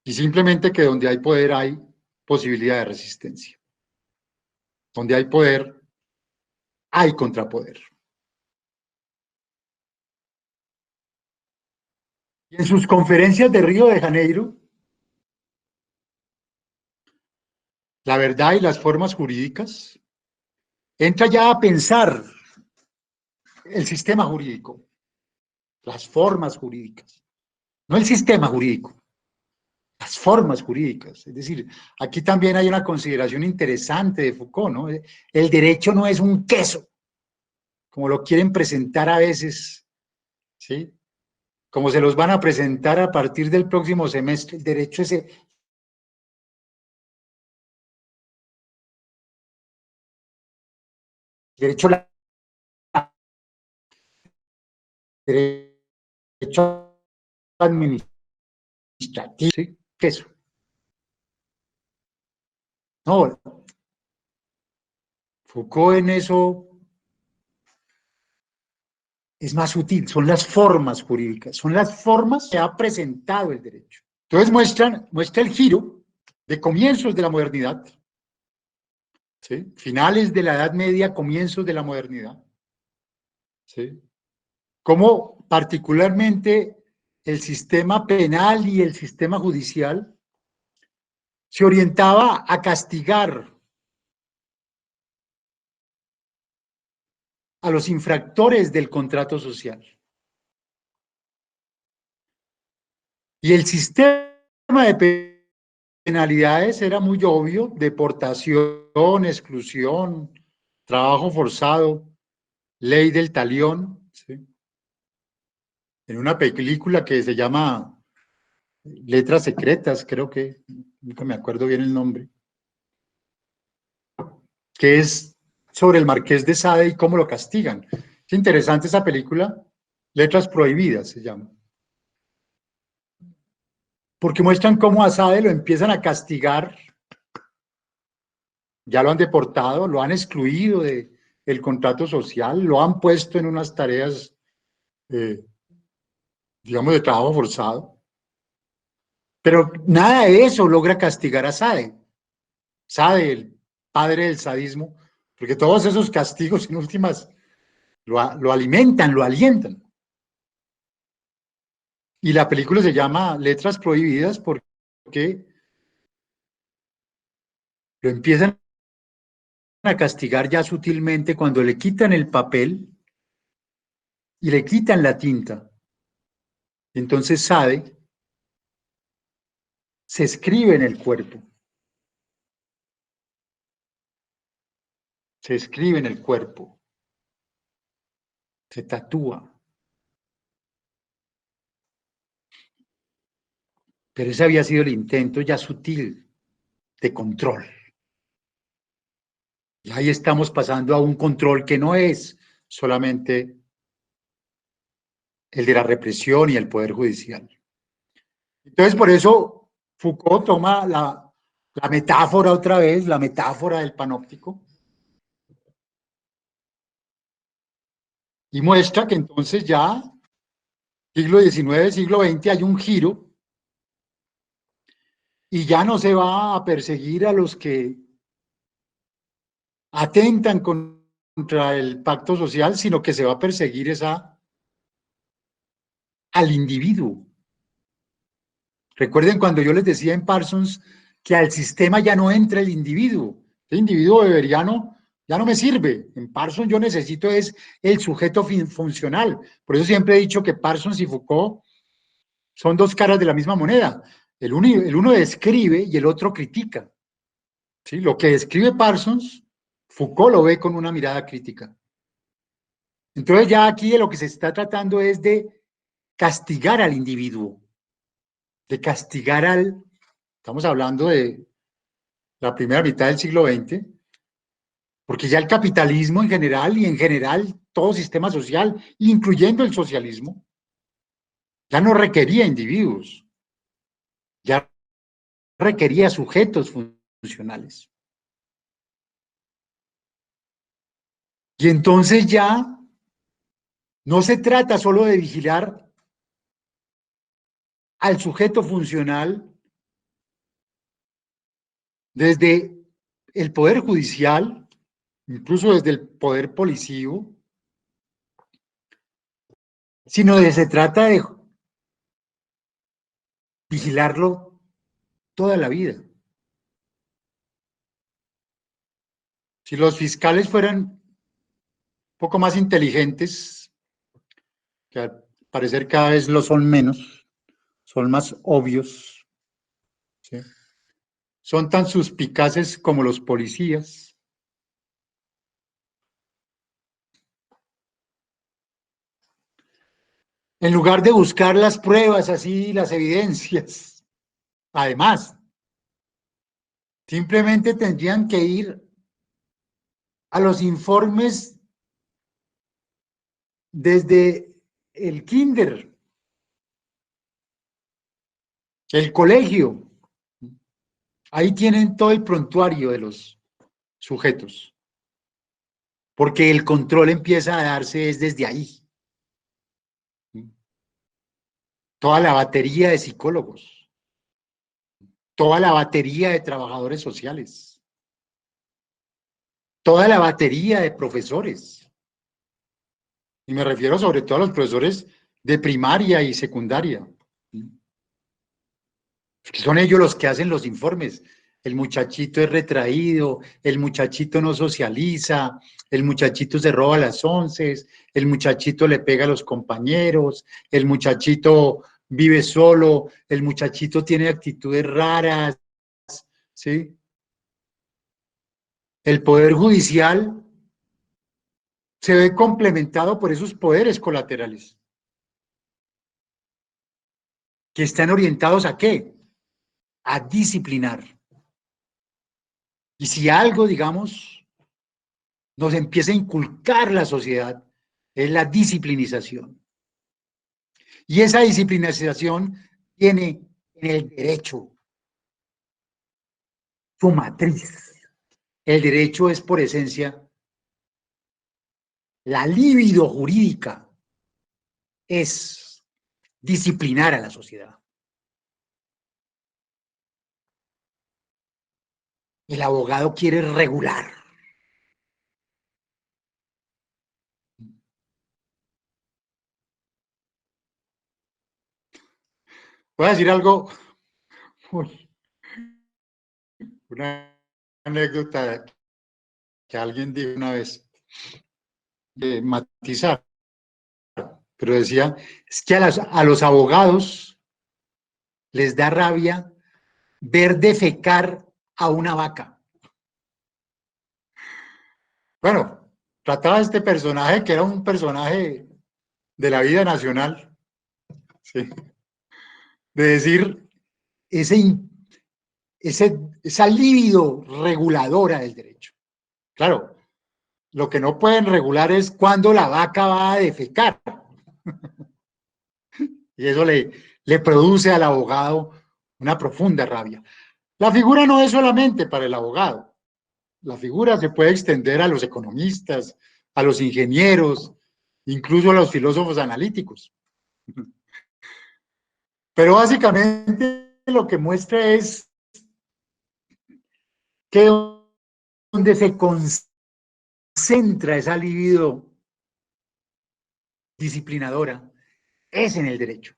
Y simplemente que donde hay poder hay posibilidad de resistencia. Donde hay poder, hay contrapoder. Y en sus conferencias de Río de Janeiro, La verdad y las formas jurídicas, entra ya a pensar el sistema jurídico, las formas jurídicas, no el sistema jurídico, las formas jurídicas. Es decir, aquí también hay una consideración interesante de Foucault, ¿no? El derecho no es un queso, como lo quieren presentar a veces, ¿sí? Como se los van a presentar a partir del próximo semestre. El derecho es el derecho, derecho administrativo, ¿sí? Queso. No, Foucault en eso es más sutil, son las formas jurídicas, son las formas que ha presentado el derecho. Entonces muestra el giro de comienzos de la modernidad, ¿sí? Finales de la Edad Media, comienzos de la modernidad, ¿sí? Cómo particularmente el sistema penal y el sistema judicial se orientaba a castigar a los infractores del contrato social. Y el sistema de penalidades era muy obvio: deportación, exclusión, trabajo forzado, ley del talión, ¿sí? En una película que se llama Letras Secretas, creo que, nunca me acuerdo bien el nombre, que es sobre el Marqués de Sade y cómo lo castigan. Es interesante esa película, Letras Prohibidas se llama, porque muestran cómo a Sade lo empiezan a castigar, ya lo han deportado, lo han excluido del contrato social, lo han puesto en unas tareas, eh, digamos, de trabajo forzado, pero nada de eso logra castigar a Sade. Sade, el padre del sadismo, porque todos esos castigos en últimas lo alimentan, lo alientan. Y la película se llama Letras Prohibidas porque lo empiezan a castigar ya sutilmente cuando le quitan el papel y le quitan la tinta. Entonces Sade se escribe en el cuerpo, se escribe en el cuerpo, se tatúa. Pero ese había sido el intento ya sutil de control. Y ahí estamos pasando a un control que no es solamente el de la represión y el poder judicial. Entonces, por eso Foucault toma la metáfora otra vez, la metáfora del panóptico, y muestra que entonces ya, siglo XIX, siglo XX, hay un giro y ya no se va a perseguir a los que atentan contra el pacto social, sino que se va a perseguir al individuo. Recuerden cuando yo les decía en Parsons que al sistema ya no entra el individuo. El individuo beberiano ya no me sirve. En Parsons yo necesito es el sujeto funcional. Por eso siempre he dicho que Parsons y Foucault son dos caras de la misma moneda. El uno describe y el otro critica. ¿Sí? Lo que describe Parsons, Foucault lo ve con una mirada crítica. Entonces ya aquí de lo que se está tratando es de castigar al individuo, de castigar estamos hablando de la primera mitad del siglo XX, porque ya el capitalismo en general y en general todo sistema social, incluyendo el socialismo, ya no requería individuos, ya requería sujetos funcionales. Y entonces ya no se trata solo de vigilar al sujeto funcional desde el Poder Judicial, incluso desde el poder policíaco, sino de se trata de vigilarlo toda la vida. Si los fiscales fueran un poco más inteligentes, que al parecer cada vez lo son menos, son más obvios, ¿sí? Son tan suspicaces como los policías. En lugar de buscar las pruebas, así, las evidencias, además, simplemente tendrían que ir a los informes desde el kinder, el colegio. Ahí tienen todo el prontuario de los sujetos, porque el control empieza a darse desde ahí. Toda la batería de psicólogos, toda la batería de trabajadores sociales, toda la batería de profesores. Y me refiero sobre todo a los profesores de primaria y secundaria. Son ellos los que hacen los informes. El muchachito es retraído, el muchachito no socializa, el muchachito se roba las onces, el muchachito le pega a los compañeros, el muchachito vive solo, el muchachito tiene actitudes raras, ¿sí? El poder judicial se ve complementado por esos poderes colaterales, que están orientados ¿a qué? A disciplinar. Y si algo, digamos, nos empieza a inculcar la sociedad, es la disciplinización. Y esa disciplinización tiene en el derecho su matriz. El derecho es, por esencia, la libido jurídica, es disciplinar a la sociedad. El abogado quiere regular. Voy a decir algo, una anécdota que alguien dijo una vez, de matizar, pero decía, es que a los abogados les da rabia ver defecar a una vaca. Bueno, trataba este personaje que era un personaje de la vida nacional, ¿sí? De decir, esa libido reguladora del derecho. Claro, lo que no pueden regular es cuando la vaca va a defecar. Y eso le produce al abogado una profunda rabia. La figura no es solamente para el abogado. La figura se puede extender a los economistas, a los ingenieros, incluso a los filósofos analíticos. Pero básicamente lo que muestra es que donde se concentra esa libido disciplinadora es en el derecho,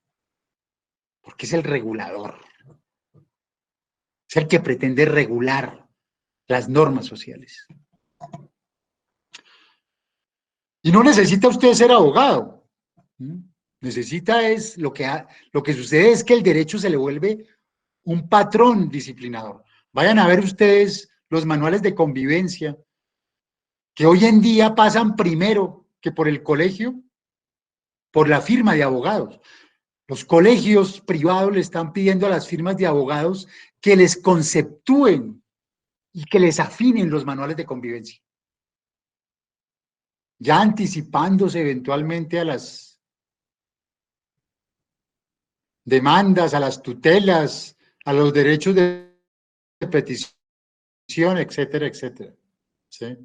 porque es el regulador, es el que pretende regular las normas sociales. Y no necesita usted ser abogado. Necesita es lo que sucede es que el derecho se le vuelve un patrón disciplinador. Vayan a ver ustedes los manuales de convivencia que hoy en día pasan primero que por el colegio, por la firma de abogados. Los colegios privados le están pidiendo a las firmas de abogados que les conceptúen y que les afinen los manuales de convivencia, ya anticipándose eventualmente a las demandas, a las tutelas, a los derechos de petición, etcétera, etcétera. ¿Sí?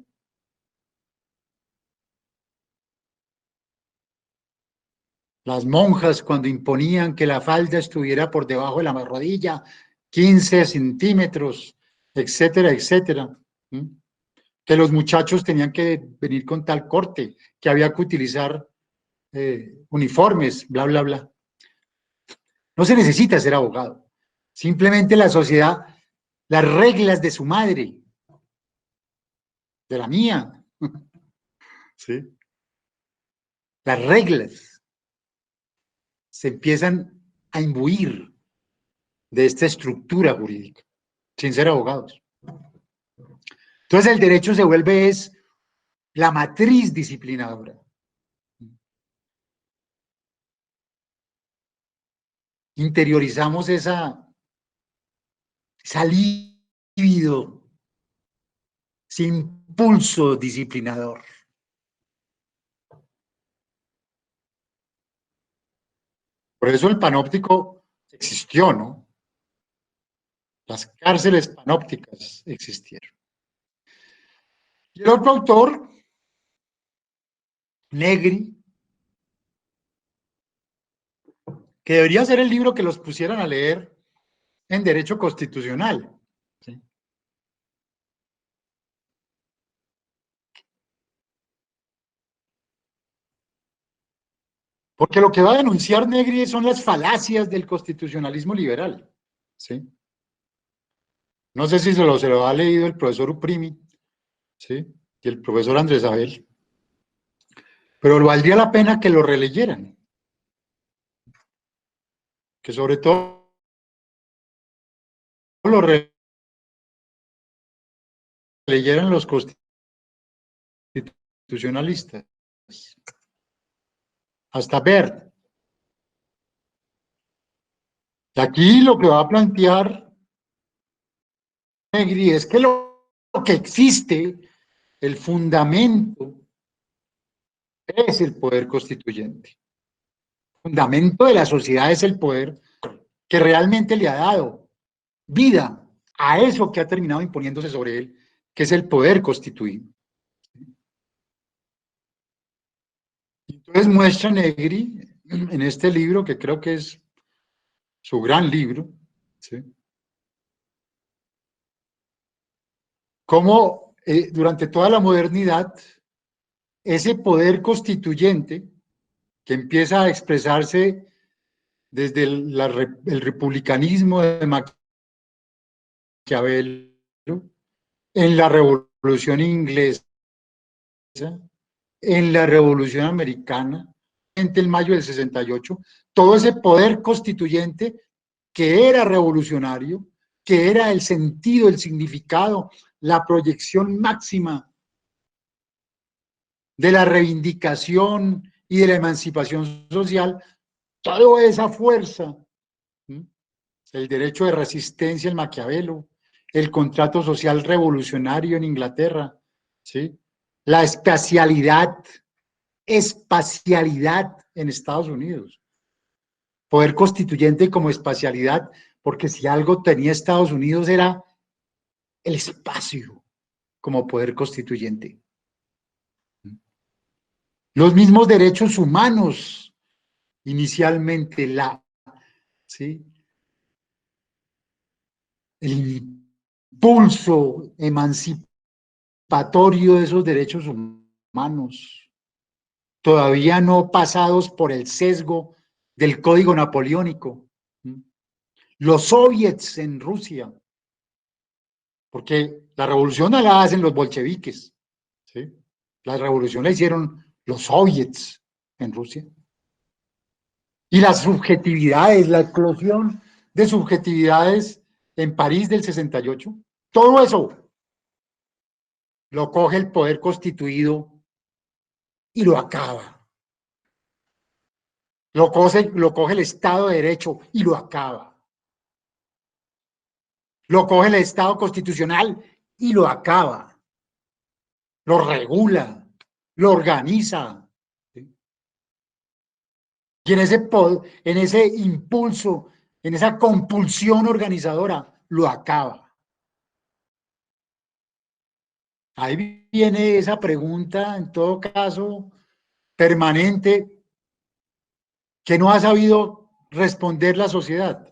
Las monjas cuando imponían que la falda estuviera por debajo de la rodilla, 15 centímetros, etcétera, etcétera. que los muchachos tenían que venir con tal corte, que había que utilizar uniformes, bla, bla, bla. No se necesita ser abogado. Simplemente la sociedad, las reglas de su madre, de la mía, ¿sí? Las reglas se empiezan a imbuir de esta estructura jurídica, sin ser abogados. Entonces el derecho se vuelve es la matriz disciplinadora. Interiorizamos esa líbido, ese impulso disciplinador. Por eso el panóptico existió, ¿no? Las cárceles panópticas existieron. Y el otro autor, Negri, que debería ser el libro que los pusieran a leer en Derecho Constitucional. ¿Sí? Porque lo que va a denunciar Negri son las falacias del constitucionalismo liberal. ¿Sí? No sé si se lo ha leído el profesor Uprimi, ¿sí? Y el profesor Andrés Abel, pero valdría la pena que lo releyeran, que sobre todo lo releyeran los constitucionalistas, hasta Bert. Aquí lo que va a plantear Negri es que lo que existe, el fundamento, es el poder constituyente. El fundamento de la sociedad es el poder que realmente le ha dado vida a eso que ha terminado imponiéndose sobre él, que es el poder constituido. Entonces muestra Negri en este libro, que creo que es su gran libro, ¿sí? Cómo durante toda la modernidad ese poder constituyente que empieza a expresarse desde el republicanismo de Maquiavelo, en la Revolución Inglesa, en la Revolución Americana, en el mayo del 68, todo ese poder constituyente que era revolucionario, que era el sentido, el significado, la proyección máxima de la reivindicación y de la emancipación social, toda esa fuerza, el derecho de resistencia en Maquiavelo, el contrato social revolucionario en Inglaterra, ¿sí? La espacialidad en Estados Unidos, poder constituyente como espacialidad, porque si algo tenía Estados Unidos era el espacio como poder constituyente. Los mismos derechos humanos, inicialmente, ¿sí? El impulso emancipatorio de esos derechos humanos, todavía no pasados por el sesgo del Código Napoleónico. Los soviets en Rusia, porque la revolución no la hacen los bolcheviques, ¿sí? La revolución la hicieron los soviets en Rusia. Y las subjetividades, la eclosión de subjetividades en París del 68, todo eso lo coge el poder constituido y lo acaba. Lo coge el Estado de Derecho y lo acaba. Lo coge el Estado constitucional y lo acaba. Lo regula, lo organiza. Y en ese impulso, en esa compulsión organizadora, lo acaba. Ahí viene esa pregunta, en todo caso, permanente, que no ha sabido responder la sociedad.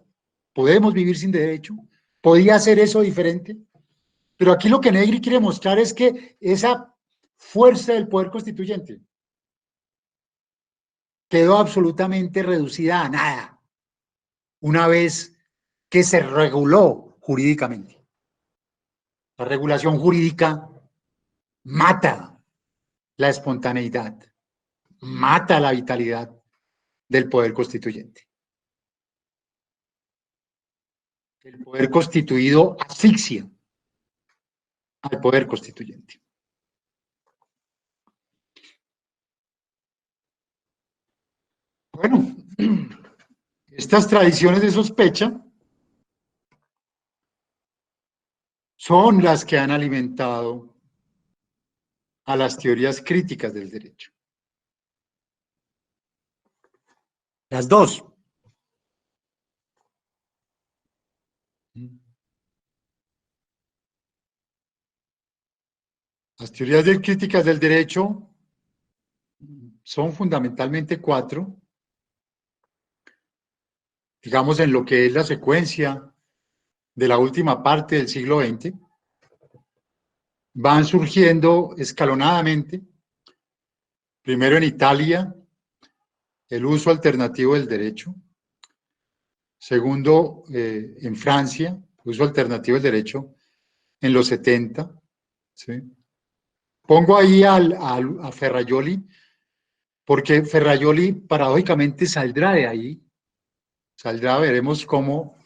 ¿Podemos vivir sin derecho? ¿Podía hacer eso diferente? Pero aquí lo que Negri quiere mostrar es que esa fuerza del poder constituyente quedó absolutamente reducida a nada una vez que se reguló jurídicamente. La regulación jurídica mata la espontaneidad, mata la vitalidad del poder constituyente. El poder constituido asfixia al poder constituyente. Bueno, estas tradiciones de sospecha son las que han alimentado a las teorías críticas del derecho. Las dos. Las teorías críticas del derecho son fundamentalmente cuatro, digamos en lo que es la secuencia de la última parte del siglo XX, van surgiendo escalonadamente, primero en Italia, el uso alternativo del derecho, segundo en Francia, uso alternativo del derecho en los 70, ¿sí? Pongo ahí a Ferrajoli, porque Ferrajoli paradójicamente saldrá de ahí, saldrá, veremos cómo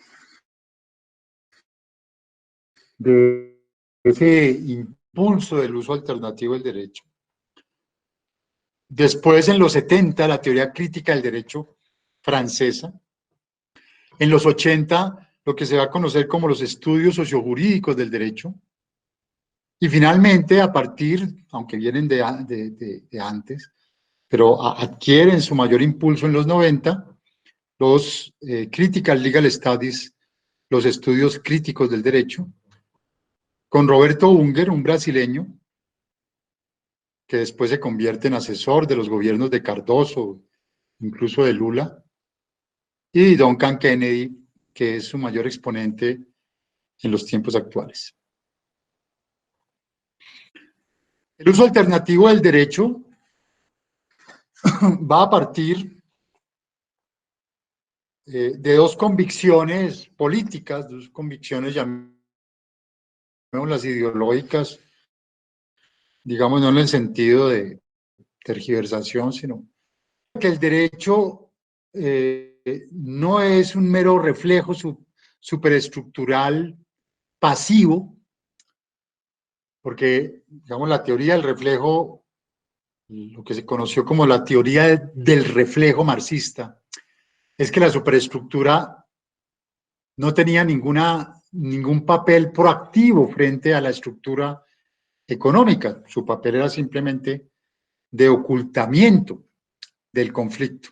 de ese impulso del uso alternativo del derecho. Después, en los 70, la teoría crítica del derecho francesa. En los 80, lo que se va a conocer como los estudios sociojurídicos del derecho. Y finalmente, a partir, aunque vienen de antes, pero adquieren su mayor impulso en los 90, los Critical Legal Studies, los estudios críticos del derecho, con Roberto Unger, un brasileño, que después se convierte en asesor de los gobiernos de Cardoso, incluso de Lula, y Duncan Kennedy, que es su mayor exponente en los tiempos actuales. El uso alternativo del derecho va a partir de dos convicciones políticas, dos convicciones, llamémoslas ideológicas, digamos no en el sentido de tergiversación, sino que el derecho no es un mero reflejo superestructural pasivo, porque, digamos, la teoría del reflejo, lo que se conoció como la teoría del reflejo marxista, es que la superestructura no tenía ningún papel proactivo frente a la estructura económica. Su papel era simplemente de ocultamiento del conflicto.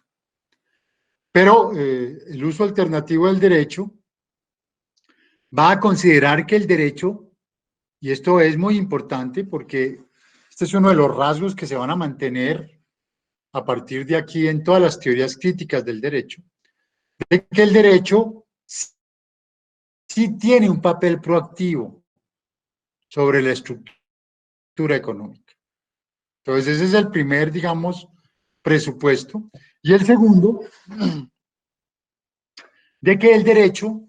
Pero el uso alternativo del derecho va a considerar que el derecho, y esto es muy importante porque este es uno de los rasgos que se van a mantener a partir de aquí en todas las teorías críticas del derecho, de que el derecho sí tiene un papel proactivo sobre la estructura económica. Entonces ese es el primer, digamos, presupuesto. Y el segundo, de que el derecho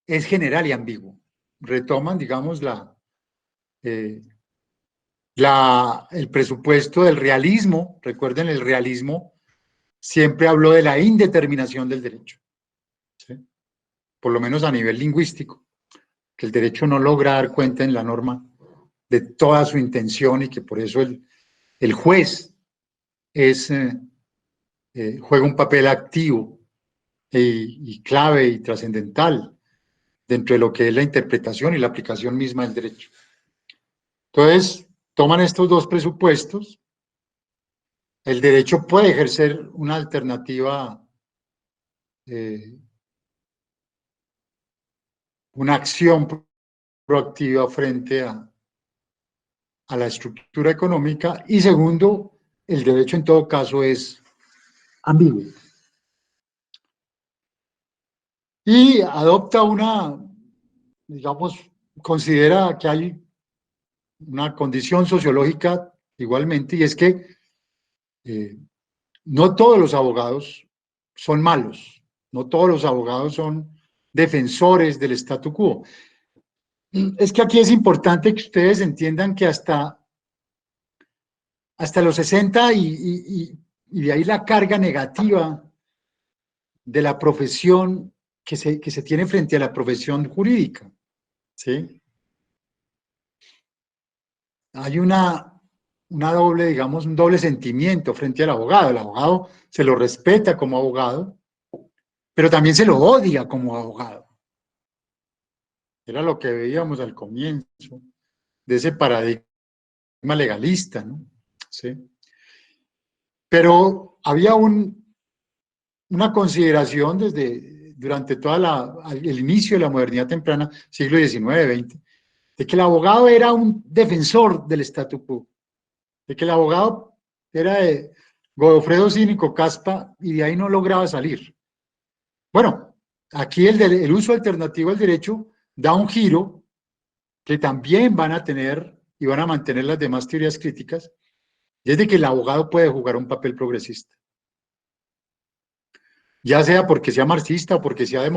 es general y ambiguo. Retoman, digamos, el presupuesto del realismo. Recuerden, el realismo siempre habló de la indeterminación del derecho, ¿sí? Por lo menos a nivel lingüístico, que el derecho no logra dar cuenta en la norma de toda su intención y que por eso el juez juega un papel activo y clave y trascendental dentro de lo que es la interpretación y la aplicación misma del derecho. Entonces, toman estos dos presupuestos. El derecho puede ejercer una alternativa, una acción proactiva frente a la estructura económica. Y segundo, el derecho en todo caso es ambiguo. Y adopta una, digamos, considera que hay una condición sociológica igualmente, y es que no todos los abogados son malos, no todos los abogados son defensores del statu quo. Es que aquí es importante que ustedes entiendan que hasta los 60 y de ahí la carga negativa de la profesión que se tiene frente a la profesión jurídica, ¿sí? Hay una doble, digamos, un doble sentimiento frente al abogado. El abogado se lo respeta como abogado, pero también se lo odia como abogado. Era lo que veíamos al comienzo de ese paradigma legalista, ¿no? ¿Sí? Pero había una consideración durante el inicio de la modernidad temprana, siglo XIX, XX, de que el abogado era un defensor del statu quo, de que el abogado era de Godofredo Cínico Caspa y de ahí no lograba salir. Bueno, aquí el uso alternativo del derecho da un giro que también van a tener y van a mantener las demás teorías críticas, y es de que el abogado puede jugar un papel progresista. Ya sea porque sea marxista o porque sea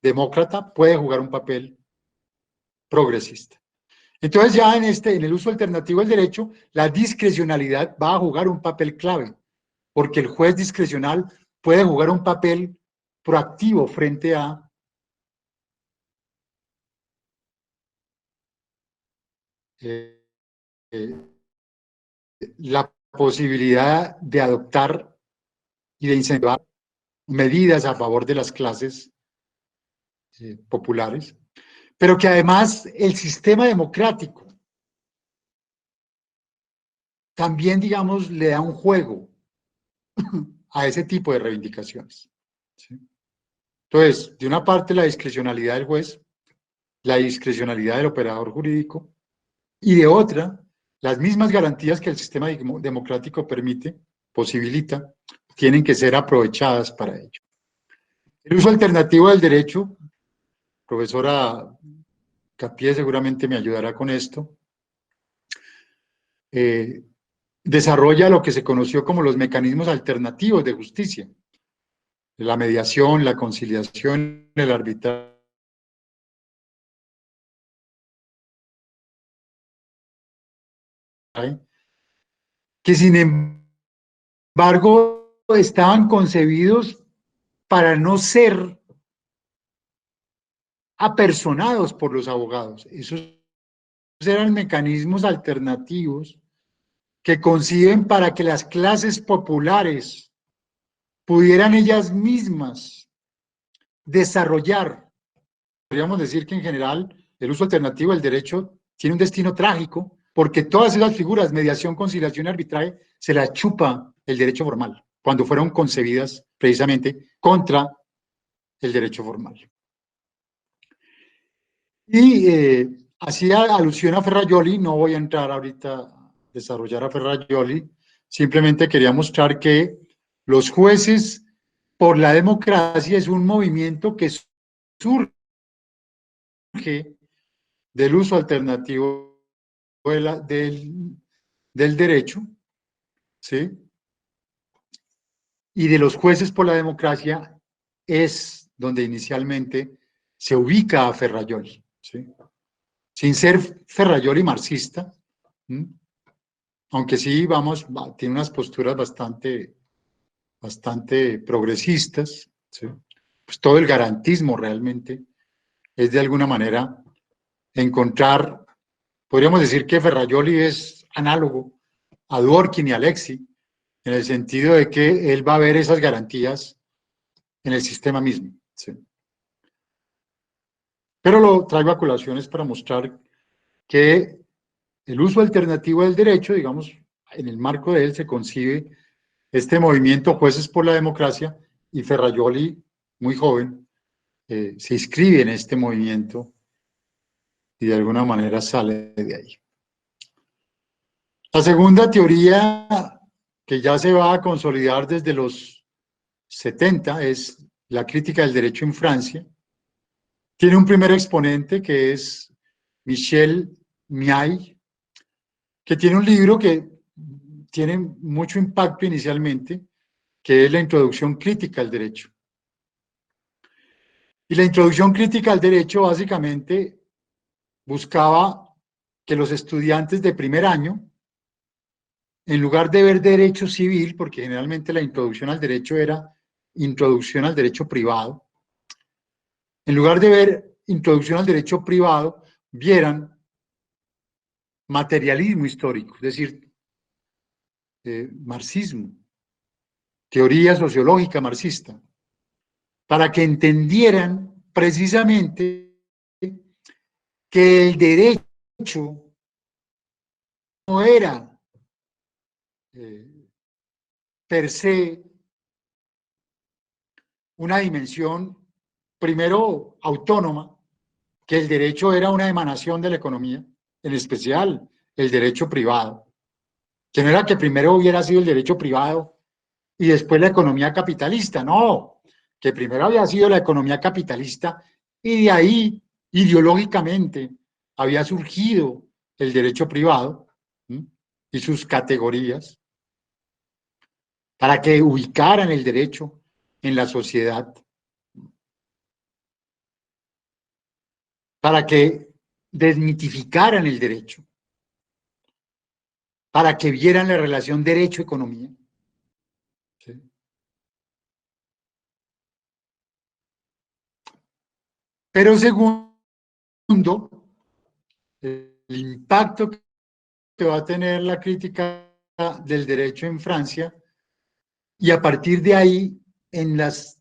demócrata, puede jugar un papel progresista. Entonces ya en el uso alternativo del derecho, la discrecionalidad va a jugar un papel clave, porque el juez discrecional puede jugar un papel proactivo frente a eh, eh, la posibilidad de adoptar y de incentivar medidas a favor de las clases populares, pero que además el sistema democrático también, digamos, le da un juego a ese tipo de reivindicaciones, ¿sí? Entonces, de una parte la discrecionalidad del juez, la discrecionalidad del operador jurídico, y de otra, las mismas garantías que el sistema democrático permite, posibilita, tienen que ser aprovechadas para ello. El uso alternativo del derecho, profesora Capié seguramente me ayudará con esto, desarrolla lo que se conoció como los mecanismos alternativos de justicia, la mediación, la conciliación, el arbitraje, que sin embargo estaban concebidos para no ser apersonados por los abogados. Esos eran mecanismos alternativos que conciben para que las clases populares pudieran ellas mismas desarrollar. Podríamos decir que en general el uso alternativo del derecho tiene un destino trágico porque todas esas figuras, mediación, conciliación y arbitraje, se las chupa el derecho formal cuando fueron concebidas precisamente contra el derecho formal. Y hacía alusión a Ferrajoli, no voy a entrar ahorita a desarrollar a Ferrajoli, simplemente quería mostrar que los jueces por la democracia es un movimiento que surge del uso alternativo del derecho, ¿sí? Y de los jueces por la democracia es donde inicialmente se ubica a Ferrajoli, ¿sí? Sin ser Ferrajoli marxista, ¿sí? Aunque sí, vamos, tiene unas posturas bastante progresistas, ¿sí? Pues todo el garantismo realmente es de alguna manera encontrar, podríamos decir que Ferrajoli es análogo a Dworkin y Alexi, en el sentido de que él va a ver esas garantías en el sistema mismo, ¿sí? Pero lo traigo a colaciones para mostrar que el uso alternativo del derecho, digamos, en el marco de él se concibe este movimiento Jueces por la Democracia, y Ferrajoli, muy joven, se inscribe en este movimiento y de alguna manera sale de ahí. La segunda teoría que ya se va a consolidar desde los 70 es la crítica del derecho en Francia. Tiene un primer exponente que es Michel Miay, que tiene un libro que tiene mucho impacto inicialmente, que es la introducción crítica al derecho. Y la introducción crítica al derecho básicamente buscaba que los estudiantes de primer año, en lugar de ver derecho civil, porque generalmente la introducción al derecho era introducción al derecho privado, en lugar de ver introducción al derecho privado, vieran materialismo histórico, es decir, marxismo, teoría sociológica marxista, para que entendieran precisamente que el derecho no era per se una dimensión, primero, autónoma, que el derecho era una emanación de la economía, en especial el derecho privado, que no era que primero hubiera sido el derecho privado y después la economía capitalista, no, que primero había sido la economía capitalista y de ahí, ideológicamente, había surgido el derecho privado, ¿sí?, y sus categorías, para que ubicaran el derecho en la sociedad, para que desmitificaran el derecho, para que vieran la relación derecho-economía. ¿Sí? Pero segundo, el impacto que va a tener la crítica del derecho en Francia, y a partir de ahí, en las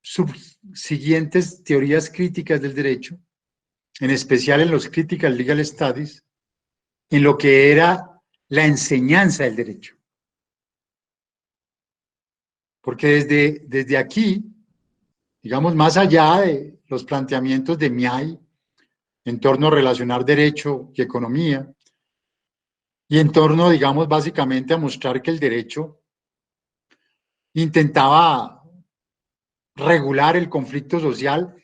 subsiguientes teorías críticas del derecho, en especial en los Critical Legal Studies, en lo que era la enseñanza del derecho. Porque desde aquí, digamos, más allá de los planteamientos de Miay en torno a relacionar derecho y economía, y en torno, digamos, básicamente a mostrar que el derecho intentaba regular el conflicto social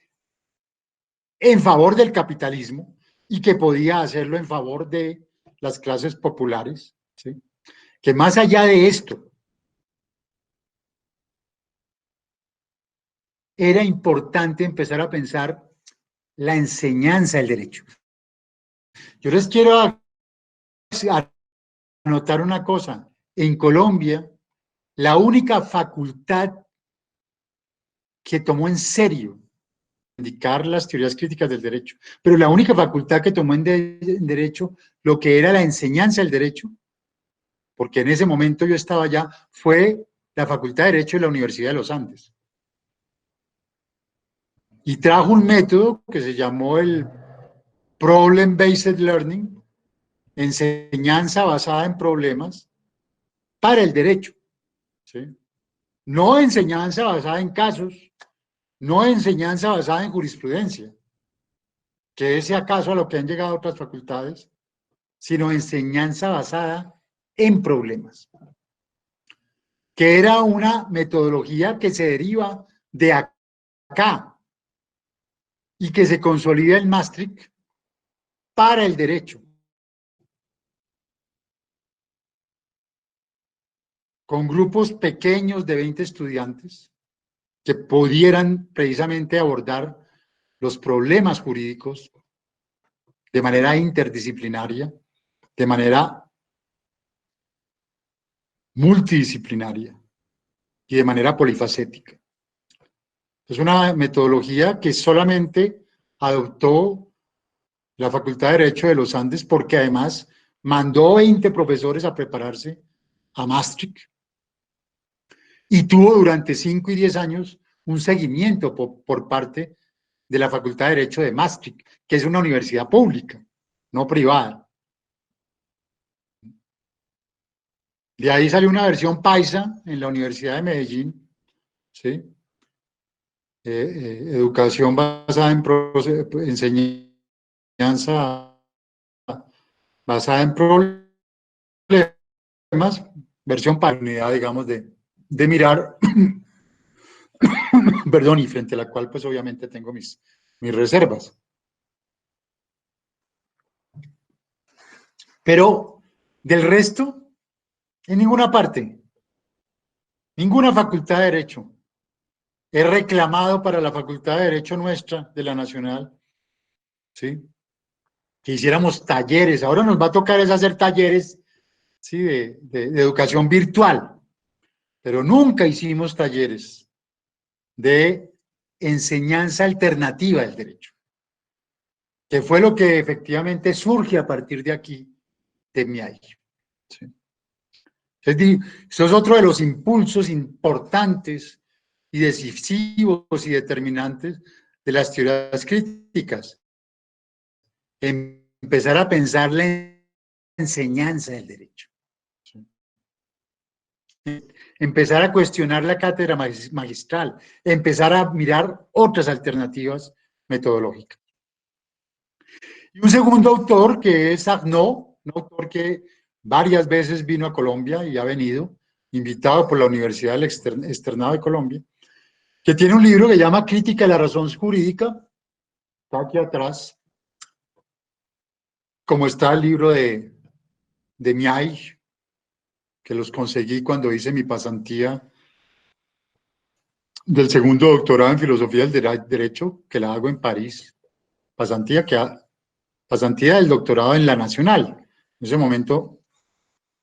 en favor del capitalismo y que podía hacerlo en favor de las clases populares, ¿sí?, que más allá de esto, era importante empezar a pensar la enseñanza del derecho. Yo les quiero anotar una cosa. En Colombia, la única facultad que tomó en serio indicar las teorías críticas del derecho, pero la única facultad que tomó en derecho lo que era la enseñanza del derecho, porque en ese momento yo estaba allá, fue la Facultad de Derecho de la Universidad de los Andes. Y trajo un método que se llamó el Problem-Based Learning, enseñanza basada en problemas para el derecho, ¿sí? No enseñanza basada en casos, no enseñanza basada en jurisprudencia, que es si acaso a lo que han llegado otras facultades, sino enseñanza basada en problemas, que era una metodología que se deriva de acá y que se consolida en Maastricht para el derecho, con grupos pequeños de 20 estudiantes que pudieran precisamente abordar los problemas jurídicos de manera interdisciplinaria, de manera multidisciplinaria y de manera polifacética. Es una metodología que solamente adoptó la Facultad de Derecho de los Andes porque además mandó 20 profesores a prepararse a Maastricht y tuvo durante 5 y 10 años un seguimiento por parte de la Facultad de Derecho de Maastricht, que es una universidad pública, no privada. De ahí salió una versión paisa en la Universidad de Medellín, ¿sí? Educación basada en enseñanza basada en problemas, versión para unidad, digamos, de mirar, perdón, y frente a la cual pues obviamente tengo mis reservas. Pero del resto, en ninguna parte, ninguna facultad de Derecho. He reclamado para la Facultad de Derecho nuestra, de la Nacional, ¿sí?, que hiciéramos talleres. Ahora nos va a tocar es hacer talleres, ¿sí?, de educación virtual, pero nunca hicimos talleres de enseñanza alternativa del derecho, que fue lo que efectivamente surge a partir de aquí, de MIAI. ¿Sí? Eso es otro de los impulsos importantes y decisivos y determinantes de las teorías críticas. Empezar a pensar la enseñanza del derecho. ¿Sí? Empezar a cuestionar la cátedra magistral, empezar a mirar otras alternativas metodológicas. Y un segundo autor que es Arnaud, un autor que varias veces vino a Colombia y ha venido, invitado por la Universidad del Externado de Colombia, que tiene un libro que se llama Crítica de la razón jurídica, está aquí atrás, como está el libro de MIAI, que los conseguí cuando hice mi pasantía del segundo doctorado en filosofía del derecho, que la hago en París, pasantía del doctorado en la Nacional. En ese momento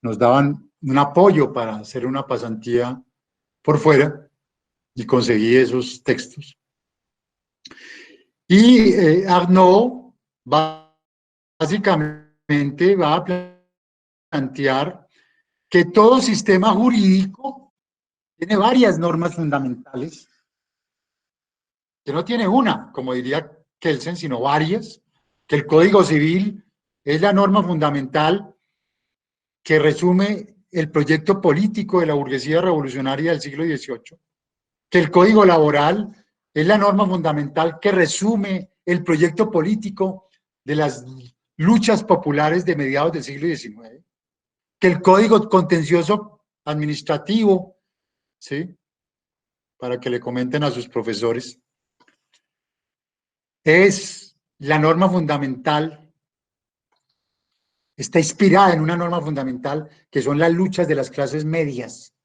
nos daban un apoyo para hacer una pasantía por fuera y conseguí esos textos. Y Arnaud básicamente va a plantear que todo sistema jurídico tiene varias normas fundamentales, que no tiene una, como diría Kelsen, sino varias, que el Código Civil es la norma fundamental que resume el proyecto político de la burguesía revolucionaria del siglo XVIII, que el Código Laboral es la norma fundamental que resume el proyecto político de las luchas populares de mediados del siglo XIX, que el Código Contencioso Administrativo, ¿sí?, para que le comenten a sus profesores, es la norma fundamental, está inspirada en una norma fundamental que son las luchas de las clases medias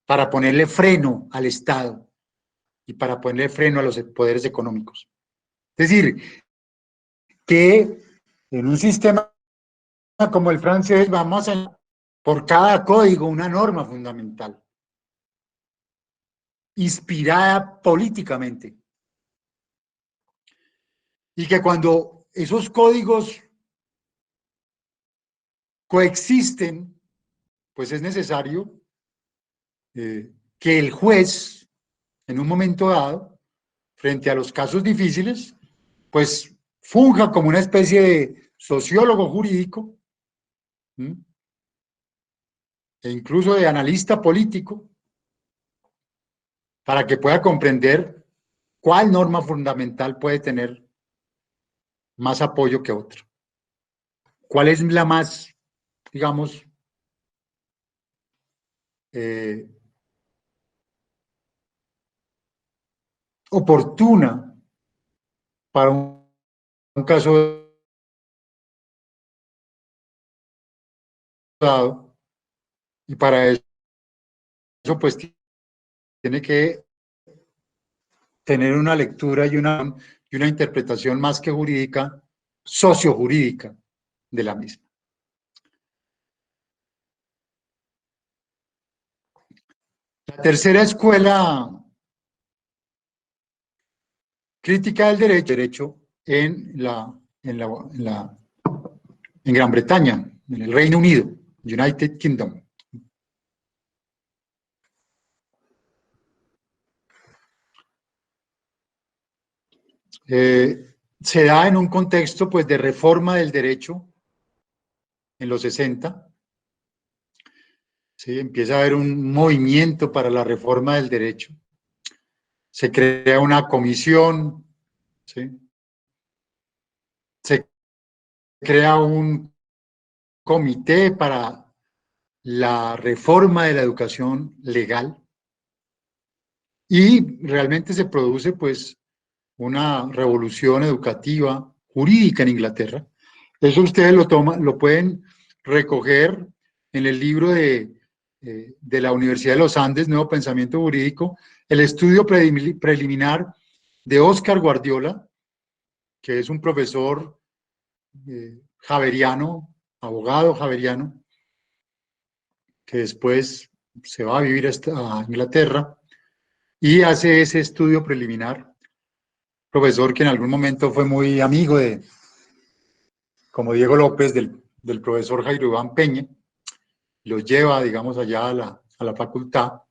para ponerle freno al Estado y para ponerle freno a los poderes económicos. Es decir, que en un sistema como el francés vamos a por cada código una norma fundamental, inspirada políticamente. Y que cuando esos códigos coexisten, pues es necesario que el juez, en un momento dado, frente a los casos difíciles, pues funja como una especie de sociólogo jurídico, ¿sí?, e incluso de analista político, para que pueda comprender cuál norma fundamental puede tener más apoyo que otra. ¿Cuál es la más, digamos, oportuna para un caso dado? Y para eso, pues, tiene que tener una lectura y una interpretación más que jurídica, sociojurídica de la misma. La tercera escuela crítica del derecho en Gran Bretaña, en el Reino Unido, United Kingdom. Se da en un contexto, pues, de reforma del derecho en los 60. ¿Sí? Empieza a haber un movimiento para la reforma del derecho. Se crea una comisión, ¿sí? Se crea un comité para la reforma de la educación legal y realmente se produce, pues, una revolución educativa jurídica en Inglaterra, Eso ustedes lo pueden recoger en el libro de la Universidad de los Andes, Nuevo Pensamiento Jurídico, el estudio preliminar de Óscar Guardiola, que es un profesor javeriano, abogado javeriano, que después se va a vivir a Inglaterra y hace ese estudio preliminar. Profesor que en algún momento fue muy amigo como Diego López, del profesor Jairo Iván Peña, los lleva, digamos, allá a la facultad,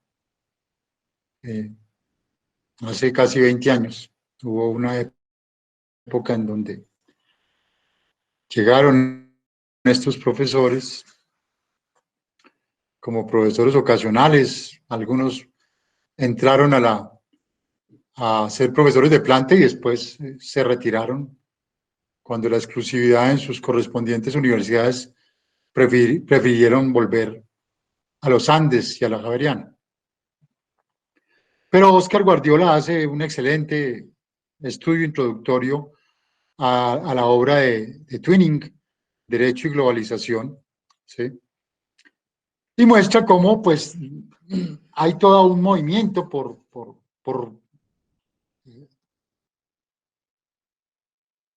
hace casi 20 años. Hubo una época en donde llegaron estos profesores como profesores ocasionales, algunos entraron a ser profesores de planta y después se retiraron cuando la exclusividad en sus correspondientes universidades prefirieron volver a los Andes y a la Javeriana. Pero Óscar Guardiola hace un excelente estudio introductorio a la obra de Twinning, Derecho y Globalización, ¿sí? Y muestra cómo pues hay todo un movimiento por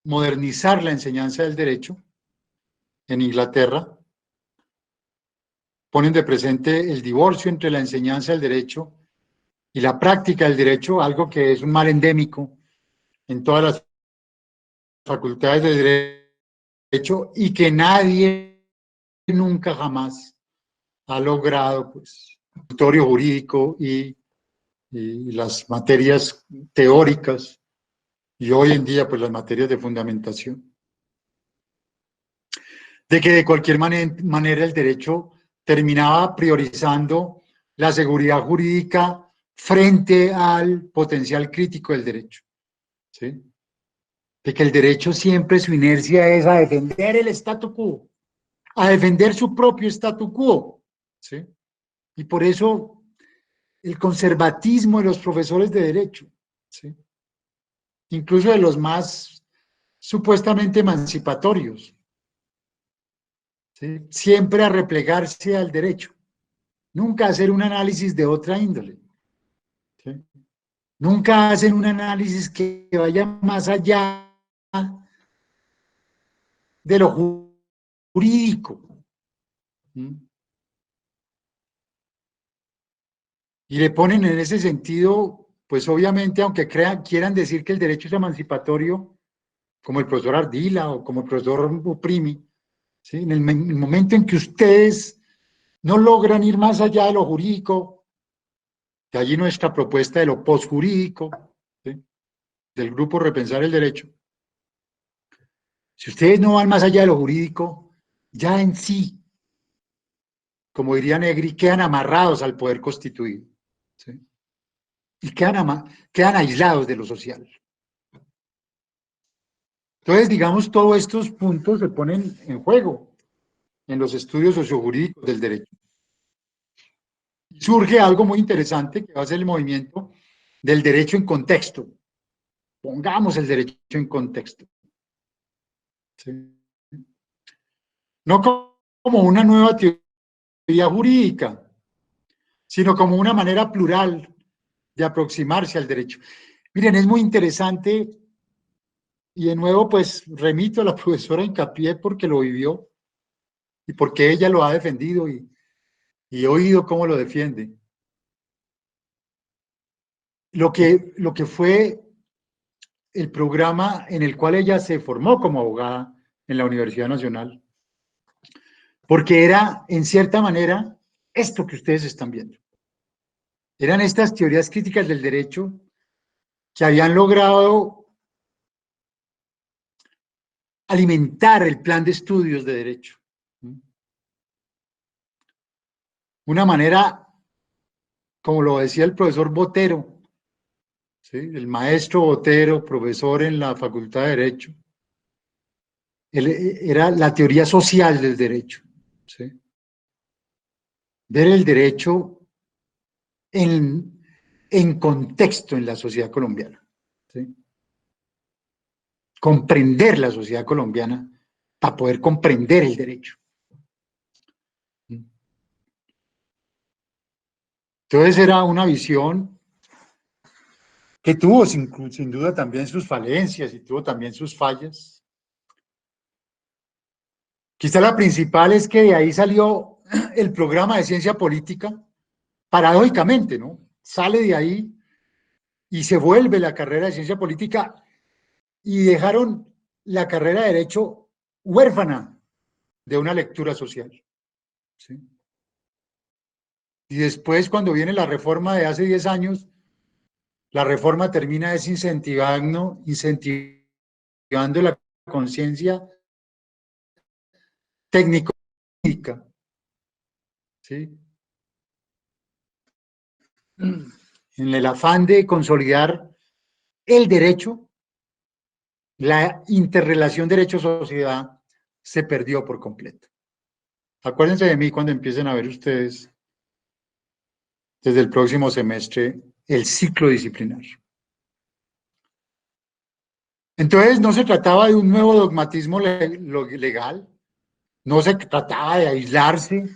modernizar la enseñanza del derecho en Inglaterra. Ponen de presente el divorcio entre la enseñanza del derecho y la práctica del derecho, algo que es un mal endémico en todas las facultades de derecho y que nadie nunca jamás ha logrado, pues, el tutorio jurídico y las materias teóricas y hoy en día, pues, las materias de fundamentación. De que de cualquier manera el derecho terminaba priorizando la seguridad jurídica frente al potencial crítico del derecho, ¿sí? De que el derecho siempre su inercia es a defender el statu quo, a defender su propio statu quo, ¿sí? Y por eso el conservatismo de los profesores de derecho, ¿sí? Incluso de los más supuestamente emancipatorios, ¿sí? Siempre a replegarse al derecho, nunca hacer un análisis de otra índole, ¿sí? Nunca hacen un análisis que vaya más allá de lo jurídico. ¿Sí? Y le ponen en ese sentido, pues obviamente, aunque quieran decir que el derecho es emancipatorio, como el profesor Ardila o como el profesor Uprimi, ¿sí? En el momento en que ustedes no logran ir más allá de lo jurídico, de allí nuestra propuesta de lo posjurídico, ¿sí? Del grupo Repensar el Derecho. Si ustedes no van más allá de lo jurídico, ya en sí, como diría Negri, quedan amarrados al poder constituido, ¿sí? Y quedan aislados de lo social. Entonces, digamos, todos estos puntos se ponen en juego en los estudios sociojurídicos del derecho. Surge algo muy interesante que va a ser el movimiento del derecho en contexto. Pongamos el derecho en contexto. ¿Sí? No como una nueva teoría jurídica, sino como una manera plural de aproximarse al derecho. Miren, es muy interesante y de nuevo pues remito a la profesora Hincapié porque lo vivió y porque ella lo ha defendido y he oído cómo lo defiende. Lo que fue el programa en el cual ella se formó como abogada en la Universidad Nacional, porque era, en cierta manera, esto que ustedes están viendo. Eran estas teorías críticas del derecho que habían logrado alimentar el plan de estudios de derecho. Una manera, como lo decía el profesor Botero, ¿sí? El maestro Botero, profesor en la Facultad de Derecho, era la teoría social del derecho, ¿sí? Ver el derecho en contexto en la sociedad colombiana, ¿sí? Comprender la sociedad colombiana para poder comprender el derecho. Entonces era una visión que tuvo sin duda también sus falencias y tuvo también sus fallas. Quizá la principal es que de ahí salió el programa de ciencia política, paradójicamente, ¿no? Sale de ahí y se vuelve la carrera de ciencia política y dejaron la carrera de derecho huérfana de una lectura social. ¿Sí? Y después, cuando viene la reforma de hace 10 años, la reforma termina desincentivando la conciencia técnico-jurídica. ¿Sí? En el afán de consolidar el derecho, la interrelación derecho-sociedad se perdió por completo. Acuérdense de mí cuando empiecen a ver ustedes desde el próximo semestre el ciclo disciplinar. Entonces no se trataba de un nuevo dogmatismo legal, no se trataba de aislarse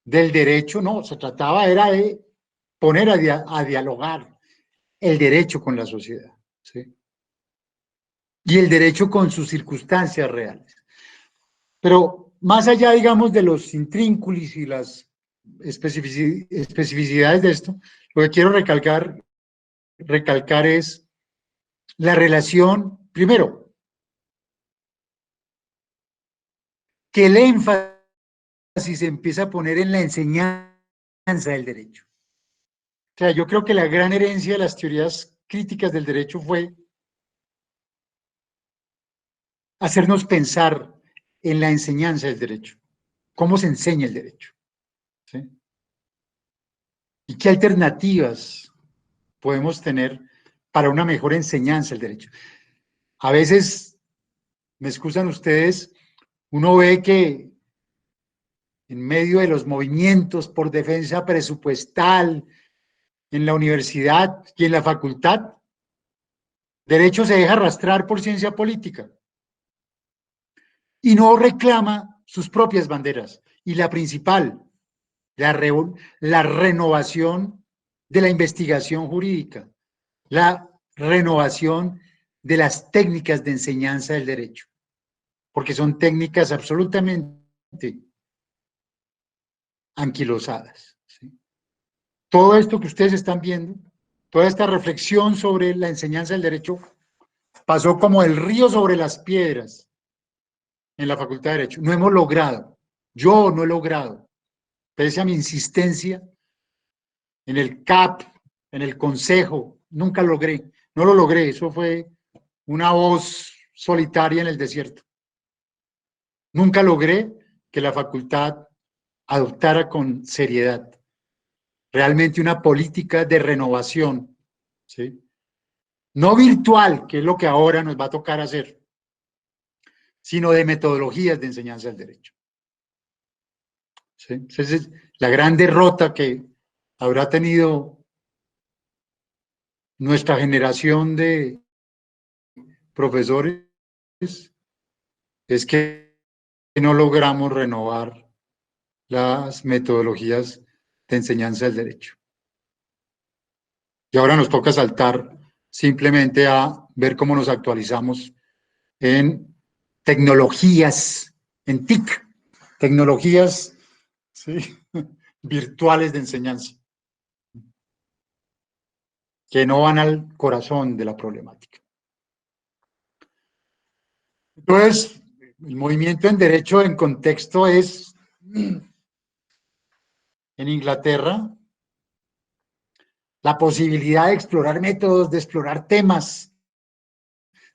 del derecho, no, se trataba era de poner a dialogar el derecho con la sociedad, ¿sí? Y el derecho con sus circunstancias reales. Pero más allá, digamos, de los intrínculos y las especificidades de esto, lo que quiero recalcar es la relación, primero, que el énfasis se empieza a poner en la enseñanza del derecho. O sea, yo creo que la gran herencia de las teorías críticas del derecho fue hacernos pensar en la enseñanza del derecho, cómo se enseña el derecho, ¿sí? Y qué alternativas podemos tener para una mejor enseñanza del derecho. A veces, me excusan ustedes, uno ve que en medio de los movimientos por defensa presupuestal en la universidad y en la facultad, derecho se deja arrastrar por ciencia política y no reclama sus propias banderas. Y la principal, la renovación de la investigación jurídica, la renovación de las técnicas de enseñanza del derecho, porque son técnicas absolutamente anquilosadas. ¿Sí? Todo esto que ustedes están viendo, toda esta reflexión sobre la enseñanza del derecho, pasó como el río sobre las piedras en la Facultad de Derecho. No hemos logrado, yo no he logrado, pese a mi insistencia en el CAP, en el Consejo, nunca logré, no lo logré, eso fue una voz solitaria en el desierto. Nunca logré que la facultad adoptara con seriedad realmente una política de renovación, ¿sí? No virtual, que es lo que ahora nos va a tocar hacer, sino de metodologías de enseñanza del derecho. ¿Sí? Esa es la gran derrota que habrá tenido nuestra generación de profesores, es que no logramos renovar las metodologías de enseñanza del derecho. Y ahora nos toca saltar simplemente a ver cómo nos actualizamos en tecnologías, en TIC, tecnologías, ¿sí? virtuales de enseñanza, que no van al corazón de la problemática. Entonces, el movimiento en derecho en contexto es, en Inglaterra, la posibilidad de explorar métodos, de explorar temas,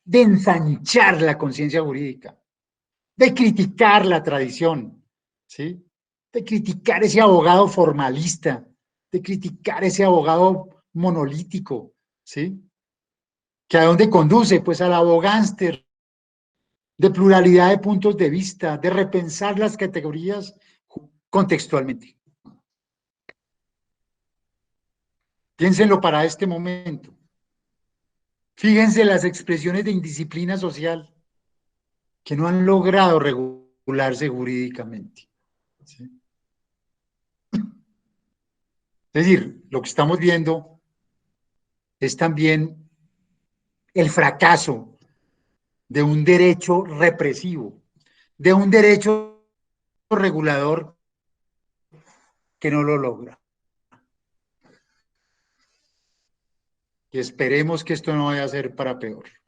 de ensanchar la conciencia jurídica, de criticar la tradición, ¿sí? De criticar ese abogado formalista, de criticar ese abogado monolítico, ¿sí? ¿Que a dónde conduce? Pues al abogánster, de pluralidad de puntos de vista, de repensar las categorías contextualmente. Piénsenlo para este momento. Fíjense las expresiones de indisciplina social que no han logrado regularse jurídicamente. ¿Sí? Es decir, lo que estamos viendo es también el fracaso de un derecho represivo, de un derecho regulador que no lo logra. Y esperemos que esto no vaya a ser para peor.